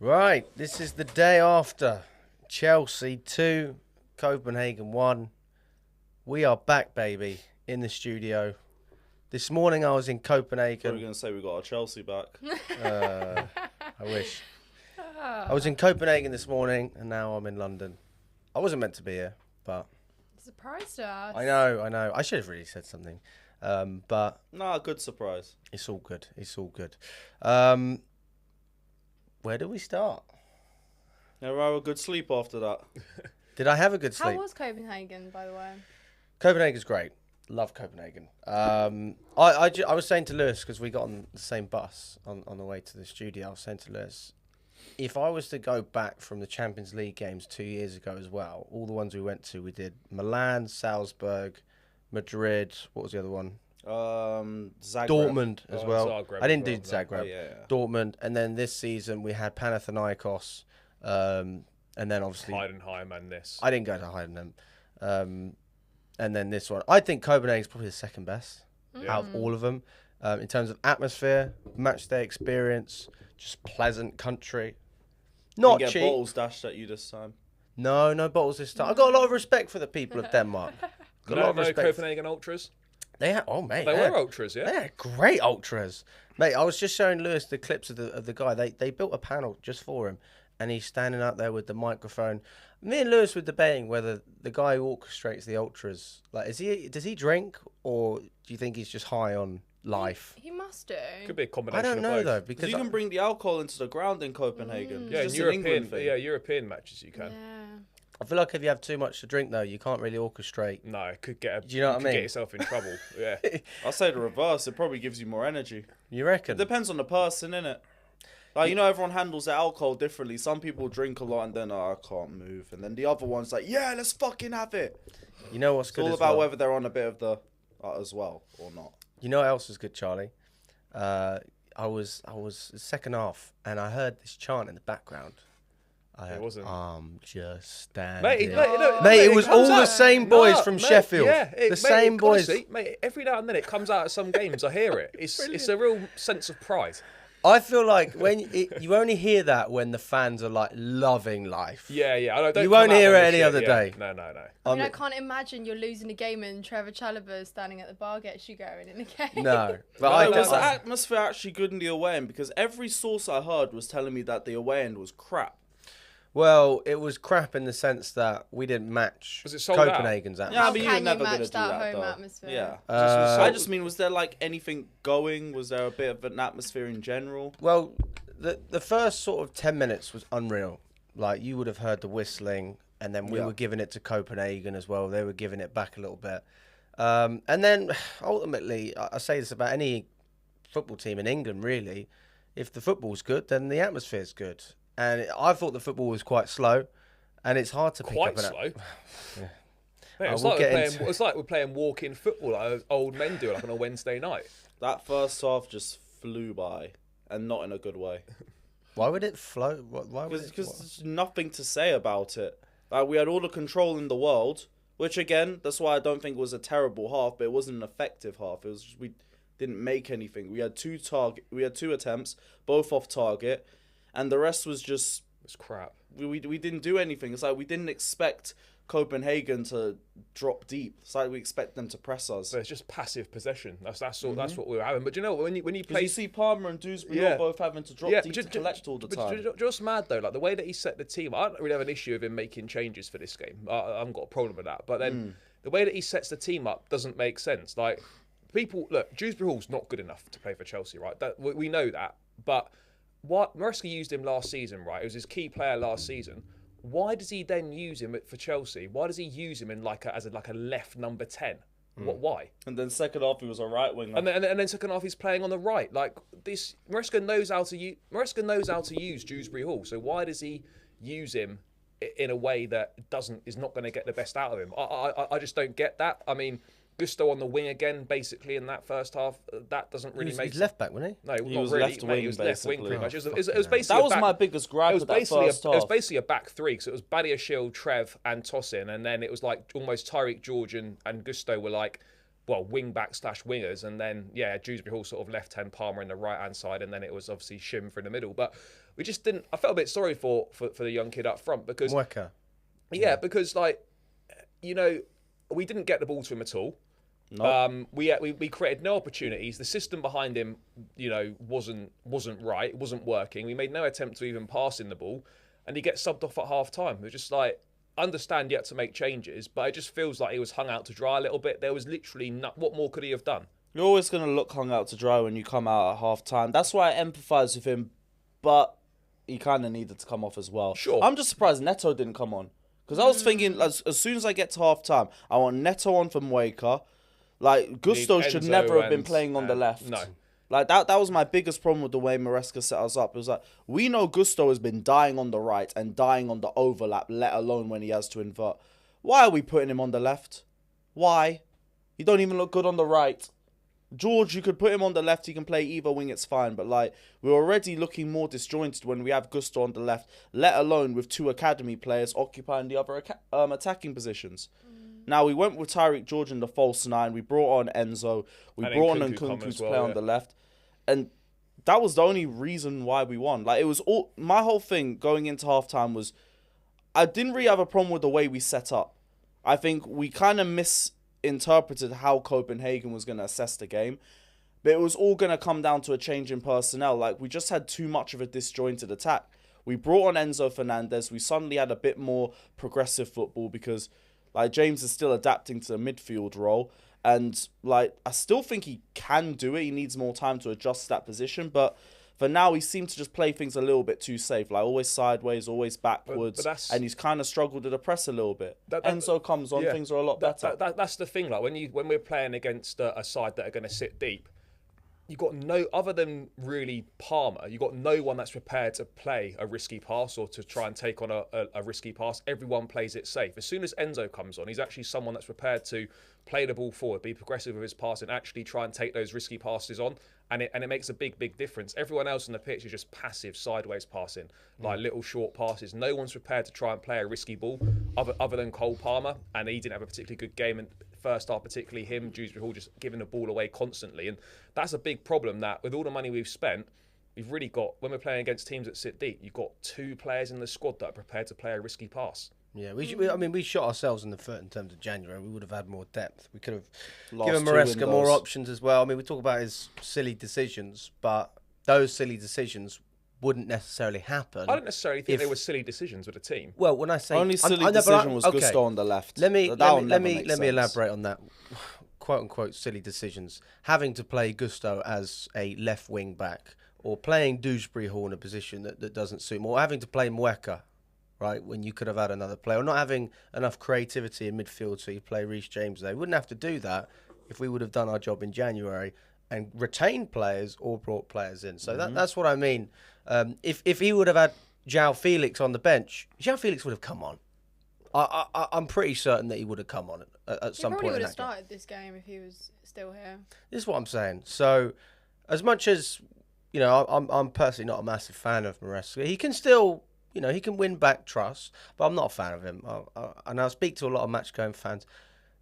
Right, this is the day after Chelsea 2, Copenhagen 1. We are back, baby, in the studio. This morning I was in Copenhagen. What are you going to say? We got our Chelsea back. I wish. I was in Copenhagen this morning and now I'm in London. I wasn't meant to be here, but... Surprised us. I know. I should have really said something. But... Nah, good surprise. It's all good. Where do we start? Yeah, I had a good sleep after that. Did I have a good sleep? How was Copenhagen, by the way? Copenhagen's great. Love Copenhagen. I was saying to Lewis, because we got on the same bus on the way to the studio, I was saying to Lewis, if I was to go back from the Champions League games 2 years ago as well, all the ones we went to, we did Milan, Salzburg, Madrid, what was the other one? Zagreb. Dortmund as well. Zagreb I didn't as do well. Zagreb. Oh, yeah. Dortmund, and then this season we had Panathinaikos, and then obviously Heidenheim and this. I didn't go to Heidenheim, and then this one. I think Copenhagen's probably the second best out of all of them in terms of atmosphere, match day experience, just pleasant country. Not Get cheap. bottles dashed at you this time. No bottles this time. I got a lot of respect for the people of Denmark. Got a lot of No respect. Copenhagen Ultras. They had, oh mate, They were Ultras, yeah. They had great ultras, mate. I was just showing Lewis the clips of the guy. They built a panel just for him, and he's standing out there with the microphone. Me and Lewis were debating whether the guy who orchestrates the ultras, like, does he drink, or do you think he's just high on life? He must do. Could be a combination. I don't know of both. though, Because because you can bring the alcohol into the ground in Copenhagen. Yeah, It's just an England thing. European matches you can. Yeah. I feel like if you have too much to drink though, you can't really orchestrate. No, it could get. Do you know what I could mean? Get yourself in trouble. Yeah. I'll say the reverse. It probably gives you more energy. You reckon? It depends on the person, innit? Like, you know, everyone handles their alcohol differently. Some people drink a lot and then, I can't move. And then the other one's like, yeah, let's fucking have it. You know what's It's good all as about well? whether they're on a bit of the as well or not. You know what else is good, Charlie? I was second half, and I heard this chant in the background. I heard, wasn't. I'm just standing. Mate, It was all the same boys from Sheffield. Yeah, the same boys. Honestly, mate, every now and then it comes out at some games. I hear it. It's a real sense of pride. I feel like you only hear that when the fans are like loving life. Yeah. Don't You come won't out hear on it the any shit, other yeah. day. No. I mean, I can't imagine you're losing a game and Trevor Chalobah standing at the bar gets you going in a game. No, but Was the atmosphere actually good in the away end? Because every source I heard was telling me that the away end was crap. Well, it was crap in the sense that we didn't match Was it sold out? Copenhagen's Yeah, atmosphere. but How you're can never you going to match do that that, home though. atmosphere? Yeah. I just mean, was there like anything going? Was there a bit of an atmosphere in general? Well, the first sort of 10 minutes was unreal. Like, you would have heard the whistling, and then we were giving it to Copenhagen as well. They were giving it back a little bit. And then, ultimately, I say this about any football team in England, really. If the football's good, then the atmosphere's good. And I thought the football was quite slow, and it's hard to pick Quite up. slow. Yeah. Mate, it's like we're playing walk-in football like old men do, like on a Wednesday night. That first half just flew by, and not in a good way. Why would it flow? Why would Because there's nothing to say about it. Like, we had all the control in the world, which again, that's why I don't think it was a terrible half, but it wasn't an effective half. It was just, we didn't make anything. We had two attempts, both off target, and the rest was just It's crap. we didn't do anything. It's like we didn't expect Copenhagen to drop deep. It's like we expect them to press us. So it's just passive possession. That's all. That's what we were having. But do you know what? When you Because play, you see Palmer and Dewsbury Yeah. both having to drop deep to collect all the time. Just mad though, like the way that he set the team. I don't really have an issue with him making changes for this game. I haven't got a problem with that. But then the way that he sets the team up doesn't make sense. Like, people look, Dewsbury Hall's not good enough to play for Chelsea, right? We know that. But what Maresca used him last season, right? It was his key player last season. Why does he then use him for Chelsea? Why does he use him in as a left number 10? Why? And then second half he was a right winger. And then second half he's playing on the right. Like, this, Maresca knows how to use Dewsbury Hall. So why does he use him in a way that is not going to get the best out of him? I just don't get that. I mean, Gusto on the wing again, basically in that first half. That doesn't really make sense. He's left back, wasn't he? No, He not was really. left Mate, he wing, was left wing pretty basically. much. It was basically that was my biggest gripe with that first half. It was basically a back three, because it was Badia Shield, Trev, and Tosin, and then it was like almost Tyreek George and Gusto were like, well, wing back / wingers, and then Dewsbury Hall sort of left hand, Palmer in the right hand side, and then it was obviously Shim for in the middle. But we just didn't. I felt a bit sorry for the young kid up front because Maresca. yeah, because like we didn't get the ball to him at all. No. We created no opportunities. The system behind him, wasn't right. It wasn't working. We made no attempt to even pass in the ball, and he gets subbed off at half time. It was just like, understand you had to make changes, but it just feels like he was hung out to dry a little bit. There was literally what more could he have done? You're always going to look hung out to dry when you come out at half time. That's why I empathise with him, but he kind of needed to come off as well. Sure. I'm just surprised Neto didn't come on. Because I was thinking, as soon as I get to half time, I want Neto on for Maresca. Like, Gusto should Enzo never have been and- playing on the left. No. Like, that was my biggest problem with the way Maresca set us up. It was like, we know Gusto has been dying on the right and dying on the overlap, let alone when he has to invert. Why are we putting him on the left? Why? He don't even look good on the right. George, you could put him on the left, he can play either wing, it's fine. But, like, we're already looking more disjointed when we have Gusto on the left, let alone with 2 academy players occupying the other attacking positions. Now, we went with Tyreek George in the false 9. We brought on Enzo. We And brought on Nkunku Nkunku as to well, play on the left. And that was the only reason why we won. Like, it was all... My whole thing going into halftime was... I didn't really have a problem with the way we set up. I think we kind of misinterpreted how Copenhagen was going to assess the game. But it was all going to come down to a change in personnel. Like, we just had too much of a disjointed attack. We brought on Enzo Fernandez. We suddenly had a bit more progressive football because... Like, James is still adapting to the midfield role. And, like, I still think he can do it. He needs more time to adjust to that position. But for now, he seemed to just play things a little bit too safe. Like, always sideways, always backwards. And he's kind of struggled to the press a little bit. Enzo comes on, things are a lot better. That's the thing. Like, when we're playing against a side that are going to sit deep, you've got no, other than really Palmer, you've got no one that's prepared to play a risky pass or to try and take on a risky pass. Everyone plays it safe. As soon as Enzo comes on, he's actually someone that's prepared to play the ball forward, be progressive with his pass, and actually try and take those risky passes on. And it makes a big difference. Everyone else on the pitch is just passive, sideways passing, like little short passes. No one's prepared to try and play a risky ball other than Cole Palmer, and he didn't have a particularly good game in first half, particularly him. Dewsbury Hall just giving the ball away constantly, and that's a big problem. That with all the money we've spent, we've really got, when we're playing against teams that sit deep, you've got 2 players in the squad that are prepared to play a risky pass. Yeah, we shot ourselves in the foot in terms of January. We would have had more depth. We could have Last given 2 Maresca more windows. options as well. I mean, we talk about his silly decisions, but those silly decisions wouldn't necessarily happen. I don't necessarily think they were silly decisions with the team. Well, when I say Only silly decision was Gusto on the left. Let me That makes sense. elaborate on that. "Quote unquote" silly decisions. Having to play Gusto as a left wing back, or playing Dewsbury Hall in a position that doesn't suit him, or having to play Maresca, right, when you could have had another player, or not having enough creativity in midfield, so you play Reese James there. We wouldn't have to do that if we would have done our job in January and retained players or brought players in. So that's what I mean. If he would have had Felix on the bench, Felix would have come on. I'm pretty certain that he would have come on at some point. He probably would in have that game. started this game if he was still here. This is what I'm saying. So, as much as I'm personally not a massive fan of Maresca, he can still, he can win back trust. But I'm not a fan of him. And I speak to a lot of match-going fans.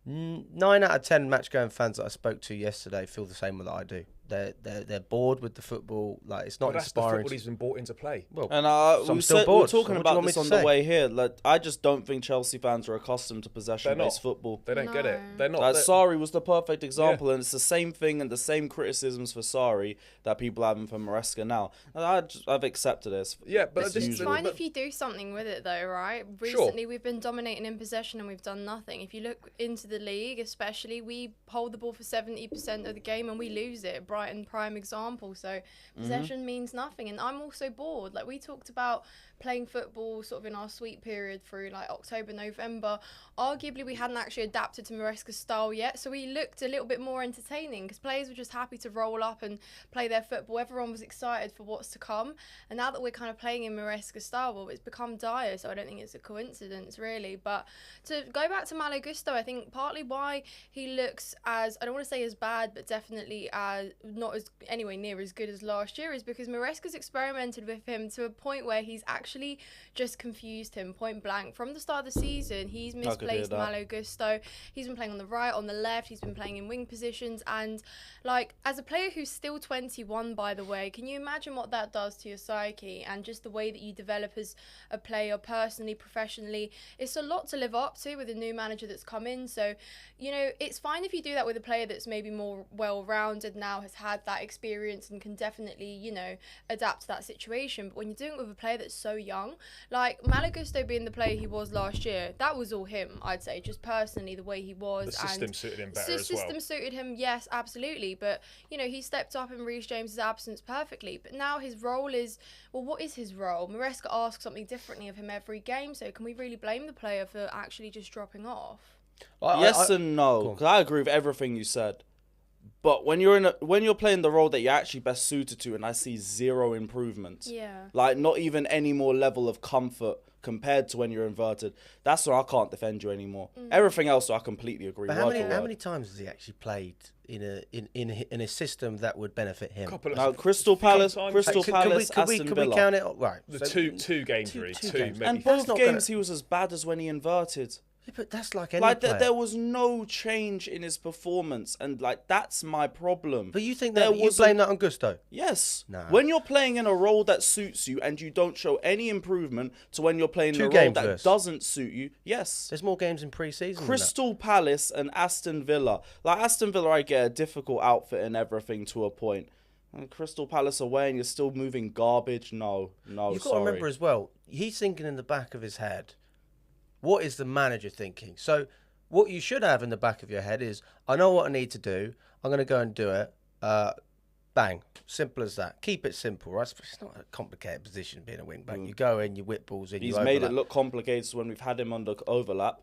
9 out of 10 match-going fans that I spoke to yesterday feel the same way that I do. They're bored with the football. Like, it's not That's the inspiring. football he's been brought into play. Well, And so I'm we still were bored. talking So what do you about want me this to on the say? way here. Like, I just don't think Chelsea fans are accustomed to possession-based football. They don't get it. No. They're not. Like, they're- Sarri was the perfect example, and it's the same thing and the same criticisms for Sarri that people have for Maresca now. And I've accepted this. Yeah, but It's this is It's usual. fine if you do something with it, though, right? Recently, we've been dominating in possession and we've done nothing. If you look into the league, especially, we hold the ball for 70% of the game and we lose it. Brighton, prime example. So possession means nothing. And I'm also bored. Like, we talked about playing football sort of in our sweet period through like October, November. Arguably, we hadn't actually adapted to Maresca's style yet, so we looked a little bit more entertaining because players were just happy to roll up and play their football. Everyone was excited for what's to come, and now that we're kind of playing in Maresca's style, well, it's become dire, so I don't think it's a coincidence really. But to go back to Malo Gusto, I think partly why he looks as, I don't want to say as bad, but definitely as not as anywhere near as good as last year is because Maresca's experimented with him to a point where he's actually just confused him point blank. From the start of the season, he's misplaced Malo Gusto. He's been playing on the right, on the left. He's been playing in wing positions. And, like, as a player who's still 21, by the way, can you imagine what that does to your psyche and just the way that you develop as a player personally, professionally? It's a lot to live up to with a new manager that's come in. So, you know, it's fine if you do that with a player that's maybe more well-rounded now, has had that experience and can definitely, you know, adapt to that situation. But when you're doing it with a player that's so young, like Malo Gusto being the player he was last year, that was all him, I'd say, just personally, the way he was. The system suited him better as well. The system suited him, yes, absolutely. But, you know, he stepped up in Reese James' absence perfectly. But now his role is, well, what is his role? Maresca asks something differently of him every game, so can we really blame the player for actually just dropping off? Yes and no, because I agree with everything you said. But when you're playing the role that you're actually best suited to, and I see zero improvements, like not even any more level of comfort compared to when you're inverted, that's where I can't defend you anymore. Everything else, I completely agree. But how many times has he actually played in a system that would benefit him? Crystal Palace, Aston Villa. Could we count it? Right. The two games, really. Two maybe. And both games he was as bad as when he inverted. Yeah, but that's like any player. There was no change in his performance, and like that's my problem. But you think that you blame that on Gusto? Yes. No. When you're playing in a role that suits you and you don't show any improvement to when you're playing in a role that doesn't suit you, yes. There's more games in pre-season. Crystal Palace and Aston Villa. Like Aston Villa, I get a difficult outfit and everything to a point. And Crystal Palace away and you're still moving garbage. No, You've got to remember as well, he's thinking in the back of his head, what is the manager thinking? So what you should have in the back of your head is, I know what I need to do. I'm going to go and do it. Bang. Simple as that. Keep it simple, right? It's not a complicated position being a wing back. You go in, you whip balls in, He's made it look complicated when we've had him under overlap.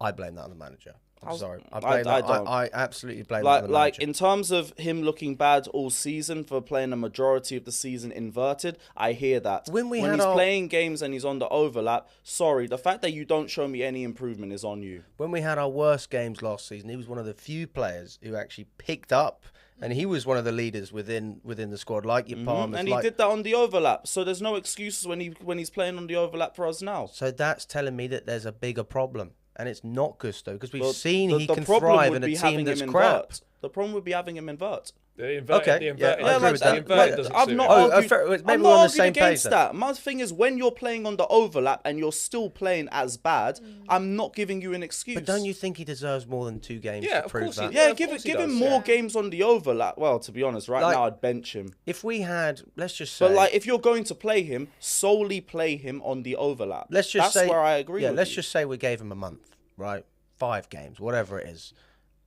I blame that on the manager. I'm sorry. I absolutely blame that on the manager. Like, in terms of him looking bad all season for playing a majority of the season inverted, I hear that. When he's playing games and he's on the overlap, sorry, the fact that you don't show me any improvement is on you. When we had our worst games last season, he was one of the few players who actually picked up, and he was one of the leaders within the squad, like your Palmers. And he did that on the overlap, so there's no excuses when he's playing on the overlap for us now. So that's telling me that there's a bigger problem. And it's not Gusto, because we've seen he can thrive in a team that's crap. The problem would be having him invert. The inverted doesn't I'm not arguing against that. My thing is, when you're playing on the overlap and you're still playing as bad, I'm not giving you an excuse. But don't you think he deserves more than 2 games to prove that? Give him more games on the overlap. Well, to be honest, now I'd bench him. If we had, let's just say... But if you're going to play him, solely play him on the overlap. That's where I agree with you. Let's just say we gave him a month, right? 5 games, whatever it is.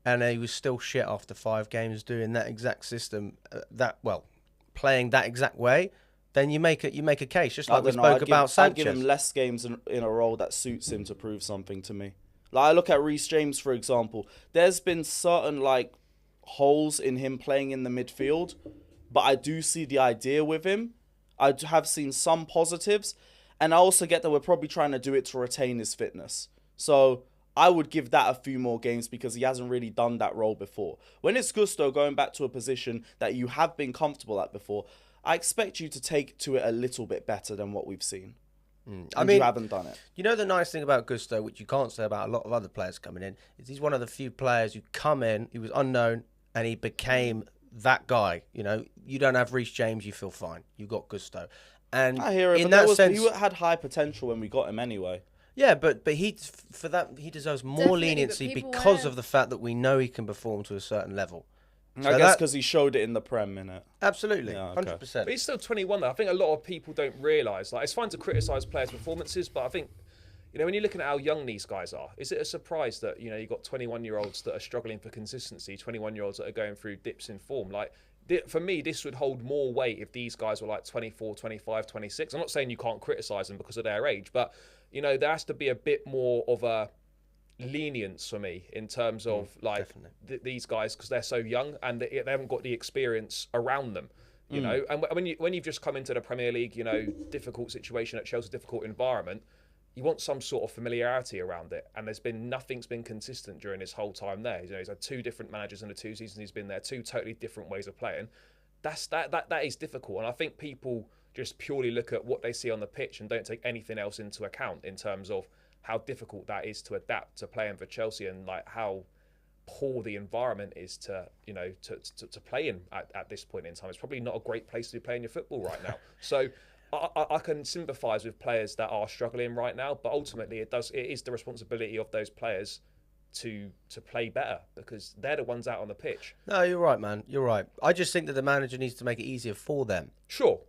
And he was still shit after 5 games doing that exact system, playing that exact way. Then you make a case, just like we spoke about Sanchez. I'd give him less games in a role that suits him to prove something to me. Like I look at Reese James, for example. There's been certain holes in him playing in the midfield, but I do see the idea with him. I have seen some positives, and I also get that we're probably trying to do it to retain his fitness. So I would give that a few more games because he hasn't really done that role before. When it's Gusto going back to a position that you have been comfortable at before, I expect you to take to it a little bit better than what we've seen. You haven't done it. You know the nice thing about Gusto, which you can't say about a lot of other players coming in, is he's one of the few players who come in, he was unknown, and he became that guy. You know, you don't have Reese James, you feel fine. You've got Gusto. And I hear it, in but that sense, he had high potential when we got him anyway. Yeah, but he deserves more leniency because of the fact that we know he can perform to a certain level. So I guess because he showed it in the Prem, innit? Absolutely, 100%. But he's still 21 though. I think a lot of people don't realise. It's fine to criticise players' performances, but I think, when you're looking at how young these guys are, is it a surprise that, you've got 21-year-olds that are struggling for consistency, 21-year-olds that are going through dips in form? For me, this would hold more weight if these guys were 24, 25, 26. I'm not saying you can't criticise them because of their age, but there has to be a bit more of a lenience for me in terms of these guys, because they're so young and they haven't got the experience around them. And when you've just come into the Premier League, difficult situation at Chelsea, difficult environment, you want some sort of familiarity around it, and nothing's been consistent during his whole time there. You know, he's had 2 different managers in the 2 seasons he's been there, 2 totally different ways of playing. That is difficult, and I think people just purely look at what they see on the pitch and don't take anything else into account in terms of how difficult that is to adapt to playing for Chelsea, and like how poor the environment is to play in at this point in time. It's probably not a great place to be playing your football right now. So I can sympathise with players that are struggling right now, but ultimately it is the responsibility of those players to play better, because they're the ones out on the pitch. No, you're right, man. You're right. I just think that the manager needs to make it easier for them. Sure.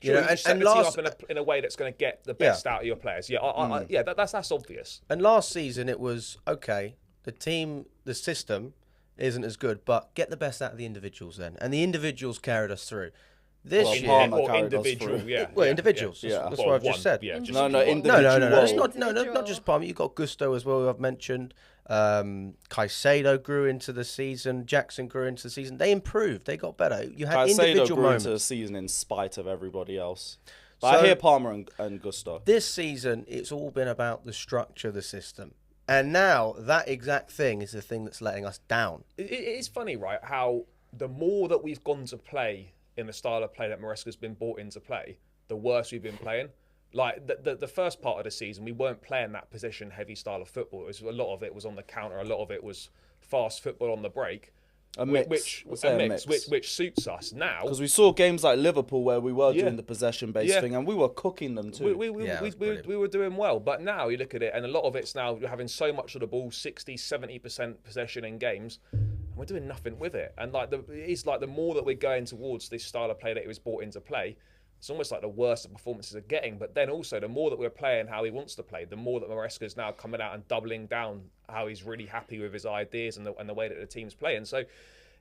You know, and set the team up in a way that's going to get the best out of your players. Yeah, that's obvious. And last season it was, okay, the system isn't as good, but get the best out of the individuals then. And the individuals carried us through. This year, individuals. That's what I've just said. Yeah, no. It's not just Palmer. You've got Gusto as well, who I've mentioned. Caicedo grew into the season. Jackson grew into the season. They improved. They got better. You had individual moments. Into the season in spite of everybody else. But I hear Palmer and Gusto. This season, it's all been about the structure of the system. And now that exact thing is the thing that's letting us down. It is funny, right, how the more that we've gone to play in the style of play that Maresca's been brought in to play, the worse we've been playing. Like the first part of the season, we weren't playing that possession-heavy style of football. A lot of it was on the counter. A lot of it was fast football on the break. Which suits us now. Because we saw games like Liverpool where we were doing the possession-based thing, and we were cooking them too. We were doing well. But now you look at it, and a lot of it's now you're having so much of the ball, 60, 70% possession in games, and we're doing nothing with it. And it's like the more that we're going towards this style of play that he was brought into play, it's almost like the worse the performances are getting. But then also, the more that we're playing how he wants to play, the more that Maresca's now coming out and doubling down how he's really happy with his ideas and the way that the team's playing. So,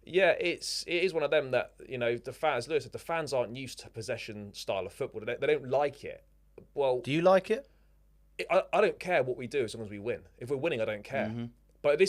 yeah, it is one of them that, you know, the fans, Lewis, the fans aren't used to possession style of football. They don't like it. Well, do you like it? I don't care what we do as long as we win. If we're winning, I don't care. Mm-hmm. But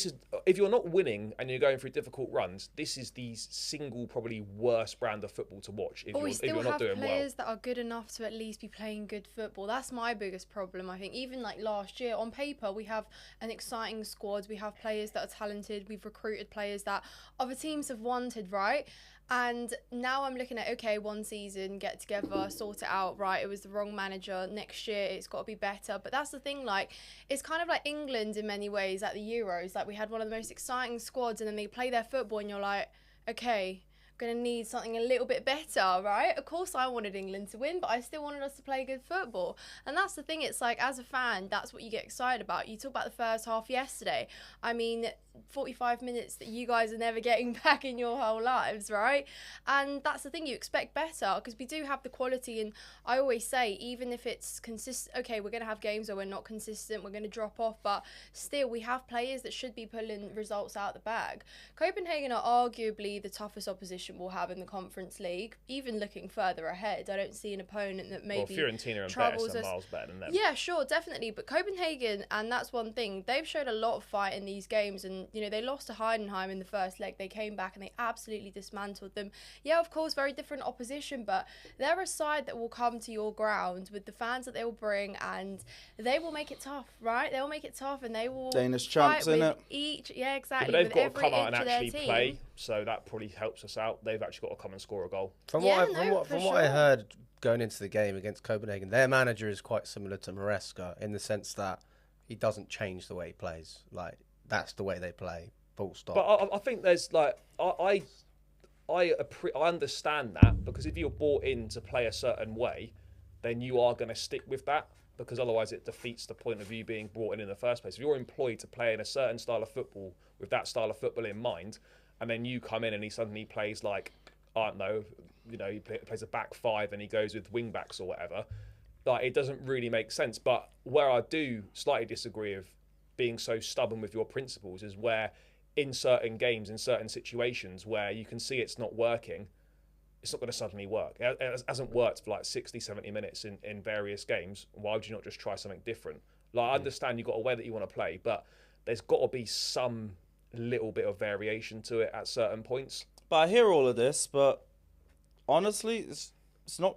if you're not winning and you're going through difficult runs, this is the single probably worst brand of football to watch if you're not doing well. We still have players that are good enough to at least be playing good football. That's my biggest problem, I think. Even like last year, on paper, we have an exciting squad. We have players that are talented. We've recruited players that other teams have wanted, right? And now I'm looking at, okay, one season, get together, sort it out, right? It was the wrong manager. Next year, it's got to be better. But that's the thing, like, it's kind of like England in many ways at the Euros. Like, we had one of the most exciting squads, and then they play their football, and you're like, okay, going to need something a little bit better, right? Of course I wanted England to win, but I still wanted us to play good football. And that's the thing, it's like, as a fan, that's what you get excited about. You talk about the first half yesterday. I mean, 45 minutes that you guys are never getting back in your whole lives, right? And that's the thing, you expect better, because we do have the quality. And I always say, even if it's consistent, okay, we're going to have games where we're not consistent, we're going to drop off, but still we have players that should be pulling results out the bag. Copenhagen are arguably the toughest opposition we'll have in the Conference League. Even looking further ahead, I don't see an opponent that maybe Fiorentina and Betis are miles better than them. Yeah, sure, definitely. But Copenhagen, and that's one thing, they've showed a lot of fight in these games. And you know, they lost to Heidenheim in the first leg. They came back and they absolutely dismantled them. Yeah, of course, very different opposition, but they're a side that will come to your ground with the fans that they will bring, and they will make it tough, right? They will make it tough, and they will Danish champs in it. Exactly. Yeah, but they've got to come out and actually play, so that probably helps us out. They've actually got to come and score a goal. From what I heard going into the game against Copenhagen, their manager is quite similar to Maresca in the sense that he doesn't change the way he plays. Like, that's the way they play. Full stop. But I think there's like I understand that, because if you're brought in to play a certain way, then you are going to stick with that, because otherwise it defeats the point of you being brought in the first place. If you're employed to play in a certain style of football with that style of football in mind, and then you come in and he suddenly plays like, I don't know, you know, he plays a back five and he goes with wing backs or whatever, like, it doesn't really make sense. But where I do slightly disagree with being so stubborn with your principles is where in certain games, in certain situations where you can see it's not working, it's not going to suddenly work. It hasn't worked for like 60, 70 minutes in various games. Why would you not just try something different? Like, I understand you've got a way that you want to play, but there's got to be some little bit of variation to it at certain points. But I hear all of this, but honestly, it's not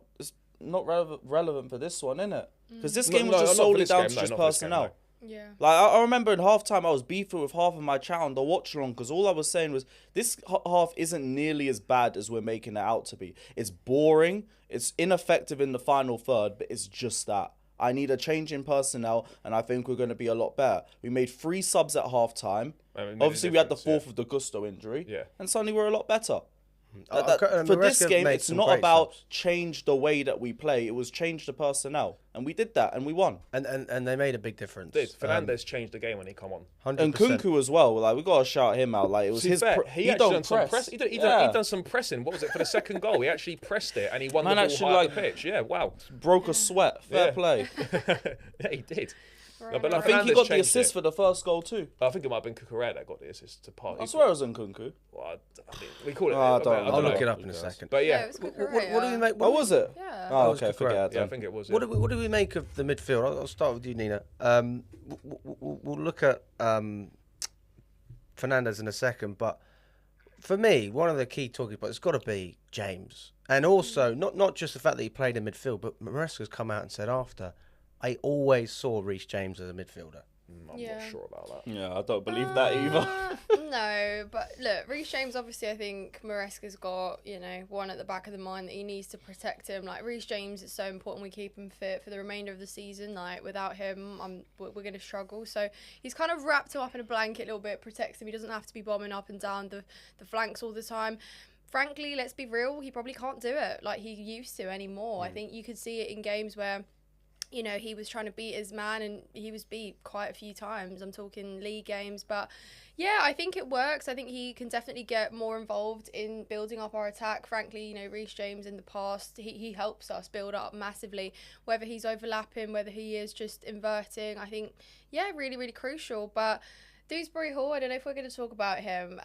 relevant for this one, isn't it? Because this game was just solely down to just personnel. Yeah. Like, I remember in halftime, I was beefing with half of my chat on the watch along because all I was saying was this half isn't nearly as bad as we're making it out to be. It's boring. It's ineffective in the final third, but it's just that. I need a change in personnel, and I think we're going to be a lot better. We made 3 subs at halftime. Obviously, we had the 4th of the Gusto injury. Yeah. And suddenly we're a lot better. For this game, it's not about change the way that we play. It was change the personnel, and we did that, and we won. And they made a big difference. Fernandes changed the game when he come on. 100%. And Kunku as well. Like, we gotta shout him out. Like, it was his. He actually done some press. He done some pressing. What was it for the second goal? He actually pressed it, and he won the ball high up the pitch. Yeah, wow. Broke a sweat. Fair play. Yeah, he did. Right. But I think he got the assist for the first goal too. I think it might have been Cucurella that got the assist to part. I swear it was in Kunku. Well, we call it. I'll look it up in a second. But yeah, What do we make? What was it? Yeah. Oh, okay, forget it. Yeah, I think it was. What do we make of the midfield? I'll start with you, Nina. We'll look at Fernandes in a second, but for me, one of the key talking points has got to be James, and also not just the fact that he played in midfield, but Maresca's come out and said after, I always saw Reese James as a midfielder. I'm not sure about that. Yeah, I don't believe that either. No, but look, Reese James, obviously, I think Maresca's got, one at the back of the mind that he needs to protect him. Like, Reese James, it's so important we keep him fit for the remainder of the season. Like, without him, we're going to struggle. So he's kind of wrapped him up in a blanket a little bit, protects him. He doesn't have to be bombing up and down the flanks all the time. Frankly, let's be real, he probably can't do it like he used to anymore. I think you could see it in games where he was trying to beat his man and he was beat quite a few times. I'm talking league games. But, yeah, I think it works. I think he can definitely get more involved in building up our attack. Frankly, Reese James in the past, he helps us build up massively. Whether he's overlapping, whether he is just inverting, I think, really, really crucial. But Dewsbury Hall, I don't know if we're going to talk about him.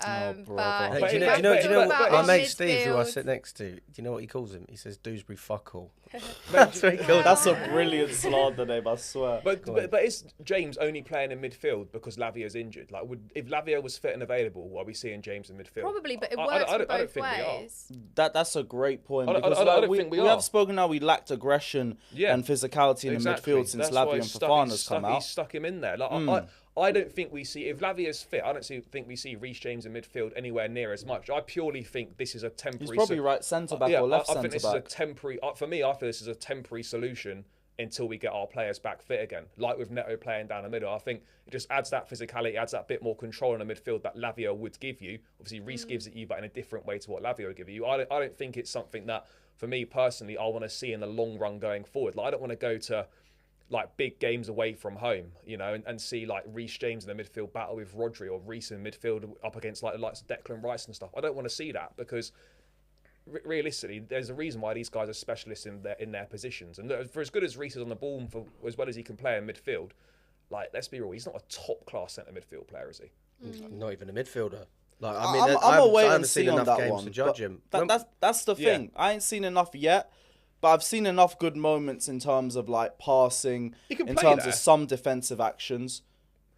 But do you know my mate Steve, who I sit next to, do you know what he calls him? He says Dewsbury fuckhole. That's what he calls him. That's a brilliant slander name, I swear. But is James only playing in midfield because Lavia's injured? Like, if Lavia was fit and available, are we seeing James in midfield? Probably, but it works both ways. That's a great point. I don't think we have spoken now. We lacked aggression and physicality in the midfield since Lavia and Fofana's come out. He stuck him in there. I don't think we see, if Lavia's fit, I don't think we see Reese James in midfield anywhere near as much. I purely think this is a temporary... He's probably right centre-back or left centre-back. I think this is a temporary... For me, I feel this is a temporary solution until we get our players back fit again. Like with Neto playing down the middle, I think it just adds that physicality, adds that bit more control in the midfield that Lavia would give you. Obviously, Reese gives it you, but in a different way to what Lavia would give you. I don't think it's something that, for me personally, I want to see in the long run going forward. Like, I don't want to go to big games away from home, and see Reese James in the midfield battle with Rodri or Reese in midfield up against the likes of Declan Rice and stuff. I don't want to see that because realistically, there's a reason why these guys are specialists in their positions. And for as good as Reese is on the ball and for as well as he can play in midfield, let's be real, he's not a top class centre midfield player, is he? Not even a midfielder. I'm a wait and see on that one. To judge him. That's the thing. I ain't seen enough yet. But I've seen enough good moments in terms of passing, in terms of some defensive actions.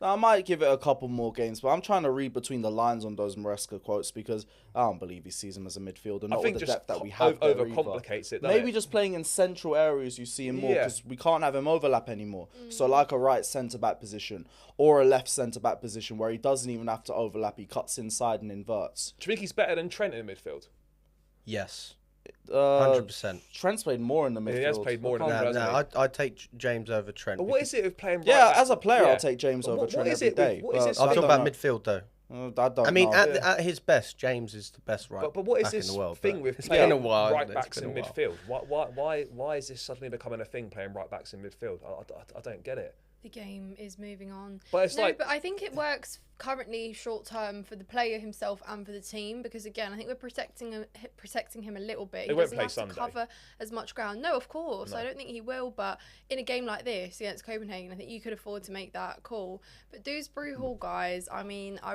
Now, I might give it a couple more games, but I'm trying to read between the lines on those Maresca quotes because I don't believe he sees him as a midfielder. Not with the depth that we have there overcomplicates it. Maybe just playing in central areas you see him more because we can't have him overlap anymore. So like a right centre-back position or a left centre-back position where he doesn't even have to overlap. He cuts inside and inverts. Do you think he's better than Trent in midfield? Yes. 100%. Trent's played more in the midfield. He has played more in the midfield. No, I'd take James over Trent. But what is it with playing right back? Yeah, as a player, I'll take James over Trent every day. I'm talking about midfield, though. I don't know. At his best, James is the best right back in the world. But what is this thing with playing right backs in midfield? Why is this suddenly becoming a thing, playing right backs in midfield? I don't get it. The game is moving on. But but I think it works currently short term for the player himself and for the team because again I think we're protecting him a little bit. He doesn't have to cover as much ground. No, of course. I don't think he will, but in a game like this against Copenhagen, I think you could afford to make that call. But Dewsbury Hall, guys, I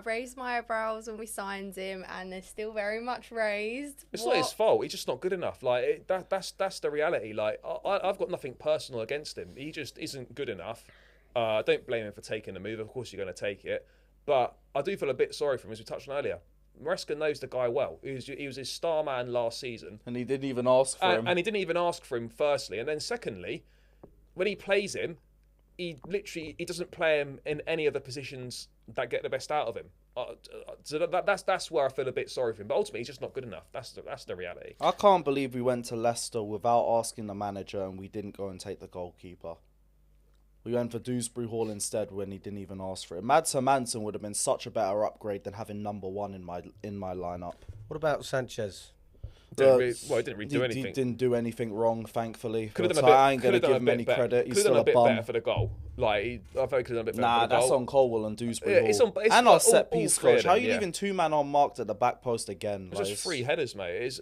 raised my eyebrows when we signed him and they're still very much raised. It's not his fault. He's just not good enough. That's the reality. I've got nothing personal against him. He just isn't good enough. I don't blame him for taking the move. Of course you're going to take it. But I do feel a bit sorry for him, as we touched on earlier. Maresca knows the guy well. He was his star man last season. And he didn't even ask for him. And he didn't even ask for him, firstly. And then secondly, when he plays him, he doesn't play him in any of the positions that get the best out of him. So that's where I feel a bit sorry for him. But ultimately, he's just not good enough. That's the reality. I can't believe we went to Leicester without asking the manager and we didn't go and take the goalkeeper. We went for Dewsbury Hall instead when he didn't even ask for it. Mads Hermansen would have been such a better upgrade than having number 1 in my lineup. What about Sanchez? He didn't really do anything. He didn't do anything wrong, thankfully. I ain't going to give him any credit. He's still a bit bum. better for the goal. I thought he could have done a bit better for the goal. Nah, that's on Colwell and Dewsbury Hall. It's and our set piece coach. How are you yeah. leaving 2 man unmarked at the back post again? It's just 3 headers, mate.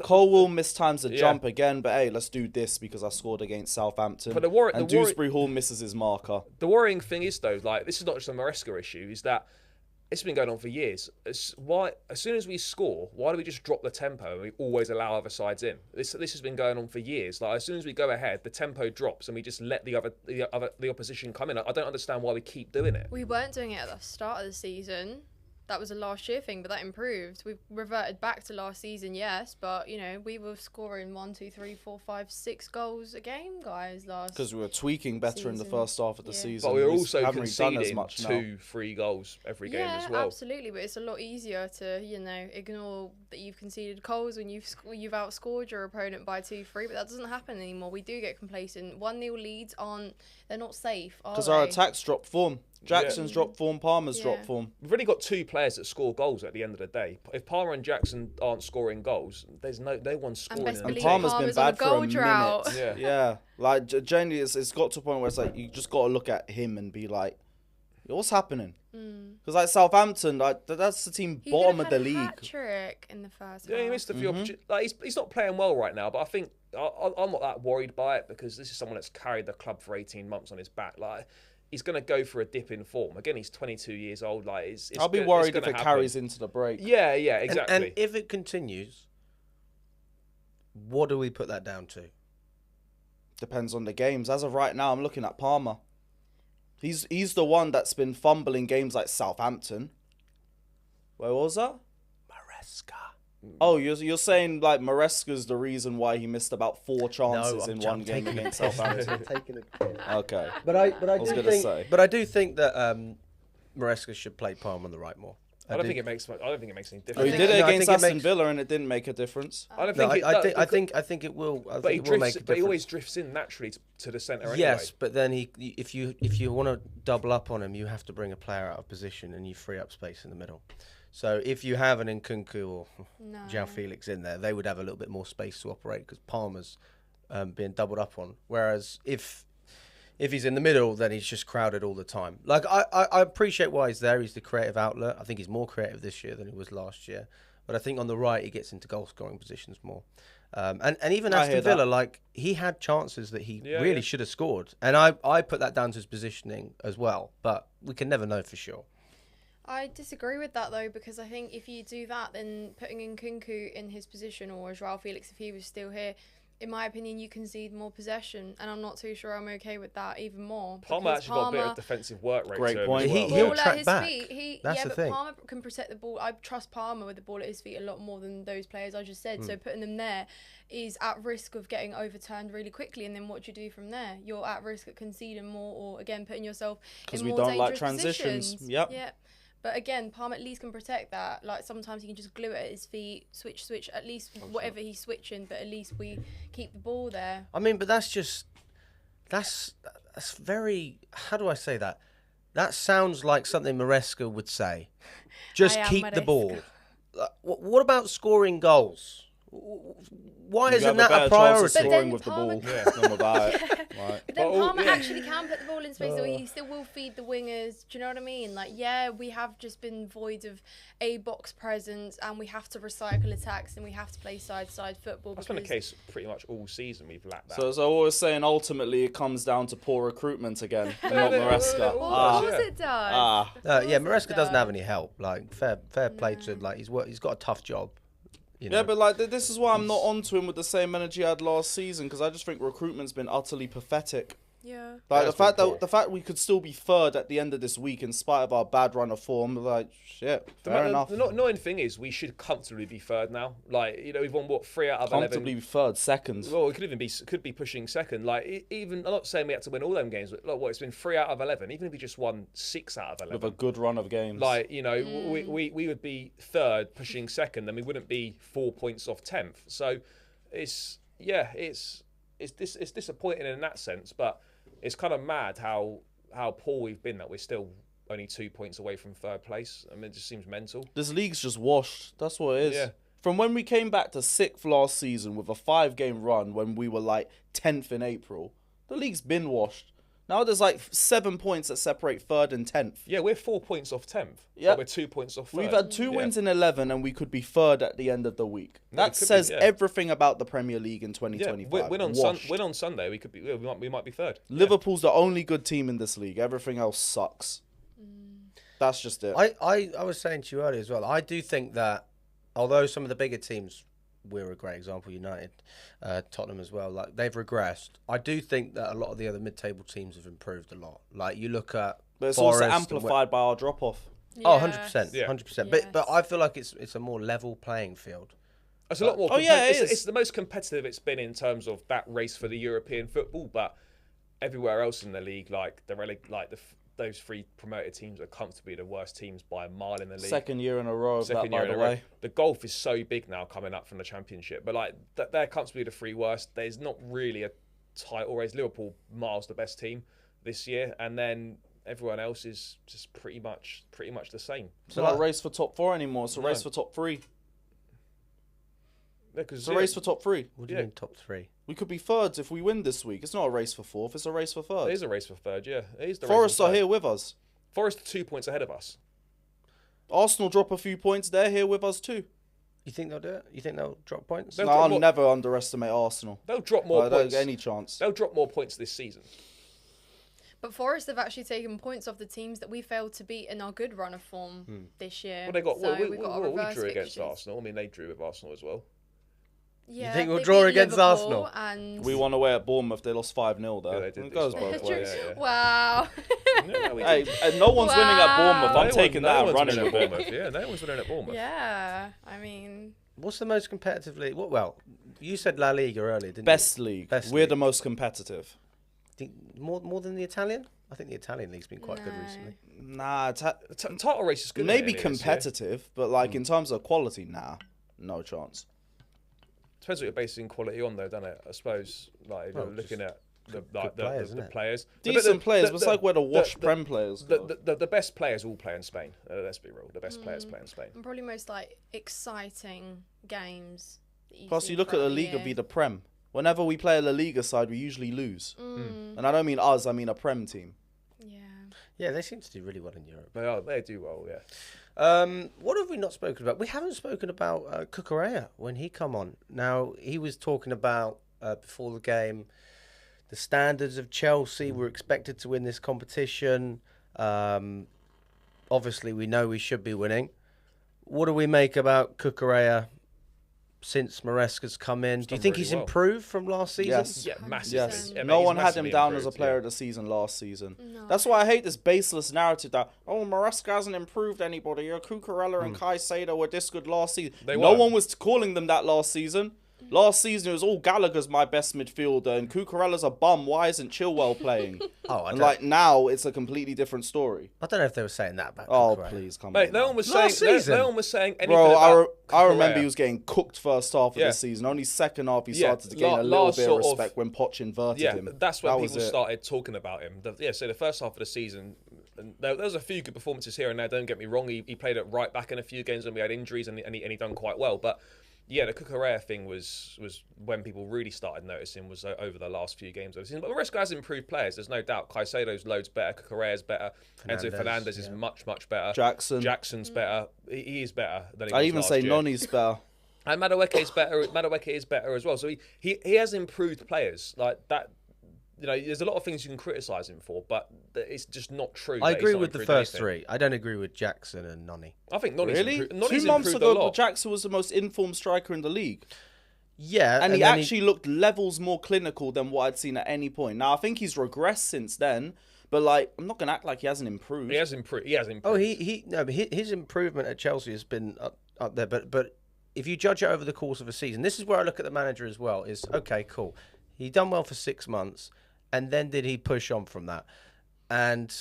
Colwell mistimes the jump again, but hey, let's do this because I scored against Southampton. But Dewsbury Hall misses his marker. The worrying thing is, though, this is not just a Maresca issue, is that it's been going on for years. As soon as we score, why do we just drop the tempo and we always allow other sides in? This has been going on for years. As soon as we go ahead, the tempo drops and we just let the opposition come in. I don't understand why we keep doing it. We weren't doing it at the start of the season. That was a last year thing, but that improved. We've reverted back to last season, yes, but we were scoring 1, 2, 3, 4, 5, 6 goals a game, guys. Because we were tweaking better in the first half of the season. But we were also conceding 2-3 goals every game as well. Yeah, absolutely. But it's a lot easier to ignore that you've conceded goals when you've outscored your opponent by 2-3. But that doesn't happen anymore. We do get complacent. 1-0 leads they're not safe. Because our attacks drop form. Jackson's dropped form, Palmer's dropped form. We've really got 2 players that score goals at the end of the day. If Palmer and Jackson aren't scoring goals, there's no one scoring. And Palmer's been bad for a minute. Yeah. Generally, it's got to a point where it's like you just got to look at him and be like, what's happening? Because Southampton, that's the team bottom of the league. Hat-trick in the first half. He missed a few opportunities. He's not playing well right now, but I think I'm not that worried by it because this is someone that's carried the club for 18 months on his back. He's going to go for a dip in form. Again, he's 22 years old. I'll be worried if it carries into the break. Yeah, exactly. And if it continues, what do we put that down to? Depends on the games. As of right now, I'm looking at Palmer. He's the one that's been fumbling games like Southampton. Where was that? Maresca. Oh, you're saying Maresca's the reason why he missed about 4 chances in one game against Southampton. Okay. But I do think that Maresca should play Palmer on the right more. I don't think it makes any difference. He did it against Aston Villa and it didn't make a difference. I think it will. But he always drifts in naturally to the centre anyway. Yes, but then if you want to double up on him, you have to bring a player out of position and you free up space in the middle. So if you have an Nkunku or João Felix in there, they would have a little bit more space to operate because Palmer's being doubled up on. Whereas if he's in the middle, then he's just crowded all the time. I appreciate why he's there. He's the creative outlet. I think he's more creative this year than he was last year. But I think on the right, he gets into goal-scoring positions more. And even Aston Villa, he had chances that he really should have scored. And I put that down to his positioning as well. But we can never know for sure. I disagree with that, though, because I think if you do that, then putting Nkunku in his position or João Felix, if he was still here, in my opinion, you concede more possession, and I'm not too sure I'm okay with that even more. Palmer actually got a bit of defensive work rate. Great point. He'll track back. That's the thing. Palmer can protect the ball. I trust Palmer with the ball at his feet a lot more than those players I just said. So putting them there is at risk of getting overturned really quickly, and then what do you do from there? You're at risk of conceding more, or again putting yourself in more dangerous positions. Because we don't like transitions. Yep. Yeah. But again, Palmer at least can protect that. Sometimes he can just glue it at his feet, switch, at least whatever he's switching, but at least we keep the ball there. I mean, but that's very, how do I say that? That sounds like something Maresca would say. Just keep the ball. What about scoring goals? Why isn't that a priority? Scoring with the ball. But then Palmer actually can put the ball in space, so he still will feed the wingers. Do you know what I mean? We have just been void of a box presence, and we have to recycle attacks, and we have to play side-to-side football. That's been the case pretty much all season. We've lacked that. So as I was saying, ultimately it comes down to poor recruitment again, and not Maresca. Of course it does. Maresca doesn't have any help. Fair play to he's got a tough job. Yeah, but this is why I'm not onto him with the same energy I had last season, because I just think recruitment's been utterly pathetic. Yeah. Like That's the fact we could still be third at the end of this week in spite of our bad run of form, like shit, fair enough. The annoying thing is we should comfortably be third now. Like, you know, we've won what 3 out of 11. Comfortably be third, second. Well, it could be pushing second. Like, even I'm not saying we had to win all them games, but like, what, it's been 3 out of 11. Even if we just won 6 out of 11, With a good run of games. like, you know, we would be third, pushing second, then we wouldn't be 4 points off 10th. So it's disappointing in that sense, but it's kind of mad how poor we've been that we're still only 2 points away from third place. I mean, it just seems mental. This league's just washed. That's what it is. Yeah. From when we came back to 6th last season with a 5-game run when we were like 10th in April, the league's been washed. Now there's like 7 points that separate 3rd and 10th. Yeah, we're 4 points off 10th. Yeah. But we're 2 points off 3rd. We've had 2 wins in 11 and we could be 3rd at the end of the week. Yeah, That says everything about the Premier League in 2025. Yeah, win on Sunday, we might be 3rd. Liverpool's the only good team in this league. Everything else sucks. That's just it. I was saying to you earlier as well, I do think that although some of the bigger teams, we're a great example, United, Tottenham as well, like they've regressed, I do think that a lot of the other mid-table teams have improved a lot. Like you look at But it's Forest also amplified by our drop-off. Oh, 100%. Yeah. 100%. Yes. But I feel like it's a more level playing field. It's a lot more. it is. It's the most competitive it's been in terms of that race for the European football. But everywhere else in the league, like those 3 promoted teams are comfortably the worst teams by a mile in the league. Second year in a row of that, by the way. The gulf is so big now coming up from the Championship. But like they're comfortably the 3 worst. There's not really a title race. Liverpool miles the best team this year, and then everyone else is just pretty much the same. It's not a race for top 4 anymore. It's a race for top 3. It's a race for top 3. What do you mean top 3? We could be thirds if we win this week. It's not a race for 4th. It's a race for 3rd. It is a race for 3rd, yeah. It is the Forest race for are 3rd. here with us. Forest are 2 points ahead of us. Arsenal drop a few points. They're here with us too. You think they'll do it? You think they'll drop points? They'll No, drop I'll more- never underestimate Arsenal. They'll drop more I don't points. get any chance. They'll drop more points this season. But Forest have actually taken points off the teams that we failed to beat in our good run of form this year. Well, they got. So we we've got a reverse drew against fixtures. Arsenal. I mean, they drew with Arsenal as well. Yeah, think we'll they draw beat against Liverpool Arsenal? And We won away at Bournemouth. They lost 5-0 though. Yeah, they did It goes lose both 5-0. ways. Yeah. Wow. No, we Hey, did. and no one's winning at Bournemouth. Wow. I'm taking that and one's running winning with at it. Bournemouth. Yeah, no one's winning at Bournemouth. Yeah, I mean, What's the most competitively? Well, you said La Liga earlier, didn't Best league. Best We're league. the most competitive. you? Think more than the Italian? I think the Italian league's been quite good No. recently. Nah, Title race is good. maybe isn't it, this year? competitive, but like in terms of quality, nah, no chance. Depends what you're basing quality on, though, doesn't it? I suppose, like if Well, you're looking at the players, isn't it? players, Decent players, but it's like where the washed Prem players go. The best players all play in Spain. Let's be real. The best players play in Spain. and probably most like exciting games. That Plus, see you look at La throughout the Liga year. be the Prem. Whenever we play a La Liga side, we usually lose. Mm. And I don't mean us, I mean a Prem team. Yeah. Yeah, they seem to do really well in Europe. They do well, yeah. What have we not spoken about? We haven't spoken about Cucurella when he come on. Now, he was talking about, before the game, the standards of Chelsea were expected to win this competition. Obviously, we know we should be winning. What do we make about Cucurella since Maresca's come in? Do you think really he's well. improved from last season? Yes. Yeah, massively. Yes. Yeah, No he's one had him massively down as a improved, player yeah. of the season last season. No. That's why I hate this baseless narrative that, oh, Maresca hasn't improved anybody. Cucurella and Caicedo were this good last season. They No were. one was calling them that last season. Last season, it was all Gallagher's my best midfielder and Cucurella's a bum. Why isn't Chilwell playing? Oh, And like now, it's a completely different story. I don't know if they were saying that about Oh, Cucurella. please, come Mate, on. no man. one was Last saying. season. No one was saying anything Bro, about I remember Cucurella. he was getting cooked first half of Yeah. the season. Only second half he Yeah, started to gain a little last bit of sort of- respect when Poch inverted Yeah, him. that's when That was people it. started talking about him. So the first half of the season, and there was a few good performances here and there. Don't get me wrong. He played at right back in a few games when we had injuries, and he done quite well. But yeah, the Cucurella thing was when people really started noticing was over the last few games of the season. But Maresca has improved players. There's no doubt. Caicedo's loads better. Cucurella's better. Enzo Fernandez is much better. Jackson's better. He is better than he was I even last say year. Noni's better. And Madueke is better. Madueke is better as well. So he has improved players like that. You know, there's a lot of things you can criticise him for, but it's just not true. I that he's agree not with the improved first anything. three. I don't agree with Jackson and Noni. I think Noni's Really? improved. Noni's 2 months improved ago, a lot. Jackson was the most informed striker in the league. Yeah, and he actually looked levels more clinical than what I'd seen at any point. Now I think he's regressed since then, but like I'm not gonna act like he hasn't improved. He has improved. Oh, but his improvement at Chelsea has been up there. But if you judge it over the course of a season, this is where I look at the manager as well. Is okay, cool. He done well for 6 months, and then did he push on from that? And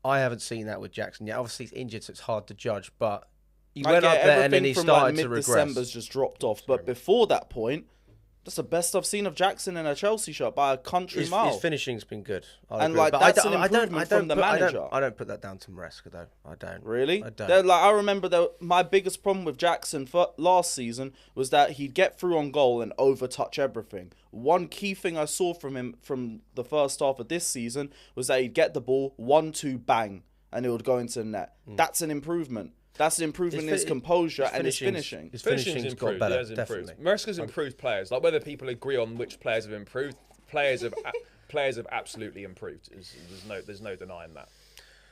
I haven't seen that with Jackson yet. Obviously, he's injured, so it's hard to judge. But he went up there and then he started to regress. Mid-December's just dropped off. But before that point, that's the best I've seen of Jackson in a Chelsea shirt by a country mile. His finishing's been good. And like that's an improvement from the manager. I don't put that down to Maresca though. I don't. Really? I don't. I remember my biggest problem with Jackson for last season was that he'd get through on goal and overtouch everything. One key thing I saw from him from the first half of this season was that he'd get the ball 1-2 bang and it would go into the net. That's an improvement. That's an improvement in his composure and his finishing. His finishing's improved. got better, Improved. definitely. Maresca's improved players. Like whether people agree on which players have improved, players have absolutely improved. There's no denying that.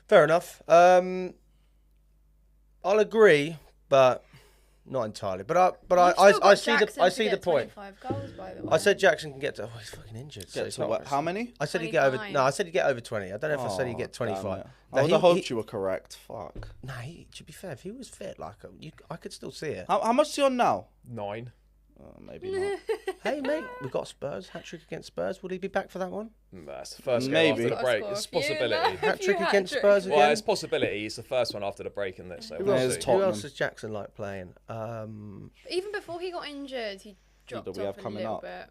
Fair enough. I'll agree, but not entirely. But I see the point. 25 goals, by the way. I said Jackson can get to. Oh, he's fucking injured. So it's not how many? I said he'd get over. No, I said he'd get over 20. I don't know if I said he'd get 25. I would have hoped you were correct. Fuck. Nah, to be fair, if he was fit, like I could still see it. How much is he on now? 9. Maybe not. Hey mate, we got Spurs. Hat trick against Spurs. Will he be back for that one? That's the first Maybe. game after the break. It's a possibility. Hat trick against Spurs again. Well, it's a possibility. It's the first one after the break, isn't it? So Who else does Jackson like playing? Even before he got injured, he dropped off a little bit.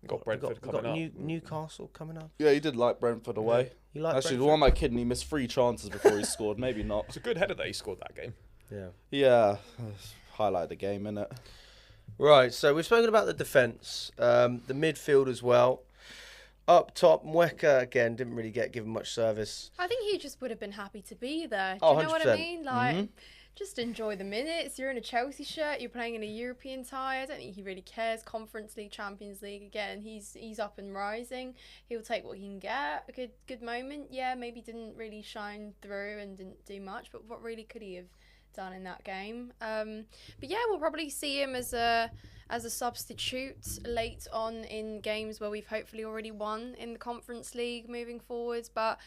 Got Brentford coming up. Newcastle coming up. Yeah, he did like Brentford away. He liked Actually, Brentford? the one my kidney missed 3 chances before he scored. Maybe not. It's a good header that he scored that game. Yeah. Yeah. Highlight the game, innit? Right, so we've spoken about the defence, the midfield as well. Up top, Maresca again didn't really get given much service. I think he just would have been happy to be there. Do Oh, you know what 100%. I mean? Like, just enjoy the minutes. You're in a Chelsea shirt. You're playing in a European tie. I don't think he really cares. Conference League, Champions League. Again, he's up and rising. He'll take what he can get. A good moment. Yeah, maybe didn't really shine through and didn't do much. But what really could he have done in that game? But yeah, we'll probably see him as a substitute late on in games where we've hopefully already won in the Conference League moving forwards. But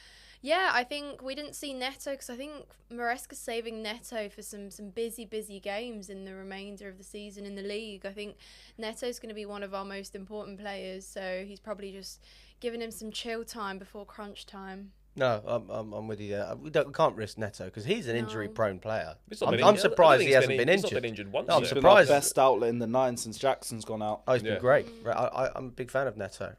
yeah, I think we didn't see Neto because I think Maresca's saving Neto for some busy games in the remainder of the season in the league. I think Neto's going to be one of our most important players, so he's probably just giving him some chill time before crunch time. No, I'm with you there. We can't risk Neto because he's an injury-prone player. I'm surprised he hasn't been injured. He's not been injured once. No, I'm He's surprised. been our best outlet in the 9 since Jackson's gone out. Oh, he's been great. Right, I'm a big fan of Neto.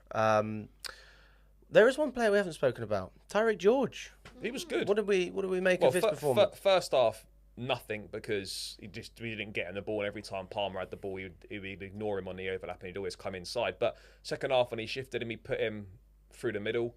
There is one player we haven't spoken about, Tyreek George. He was good. What did we make of his performance? First half, nothing, because we didn't get him the ball, and every time Palmer had the ball, he'd ignore him on the overlap and he'd always come inside. But second half, when he shifted him, he put him through the middle.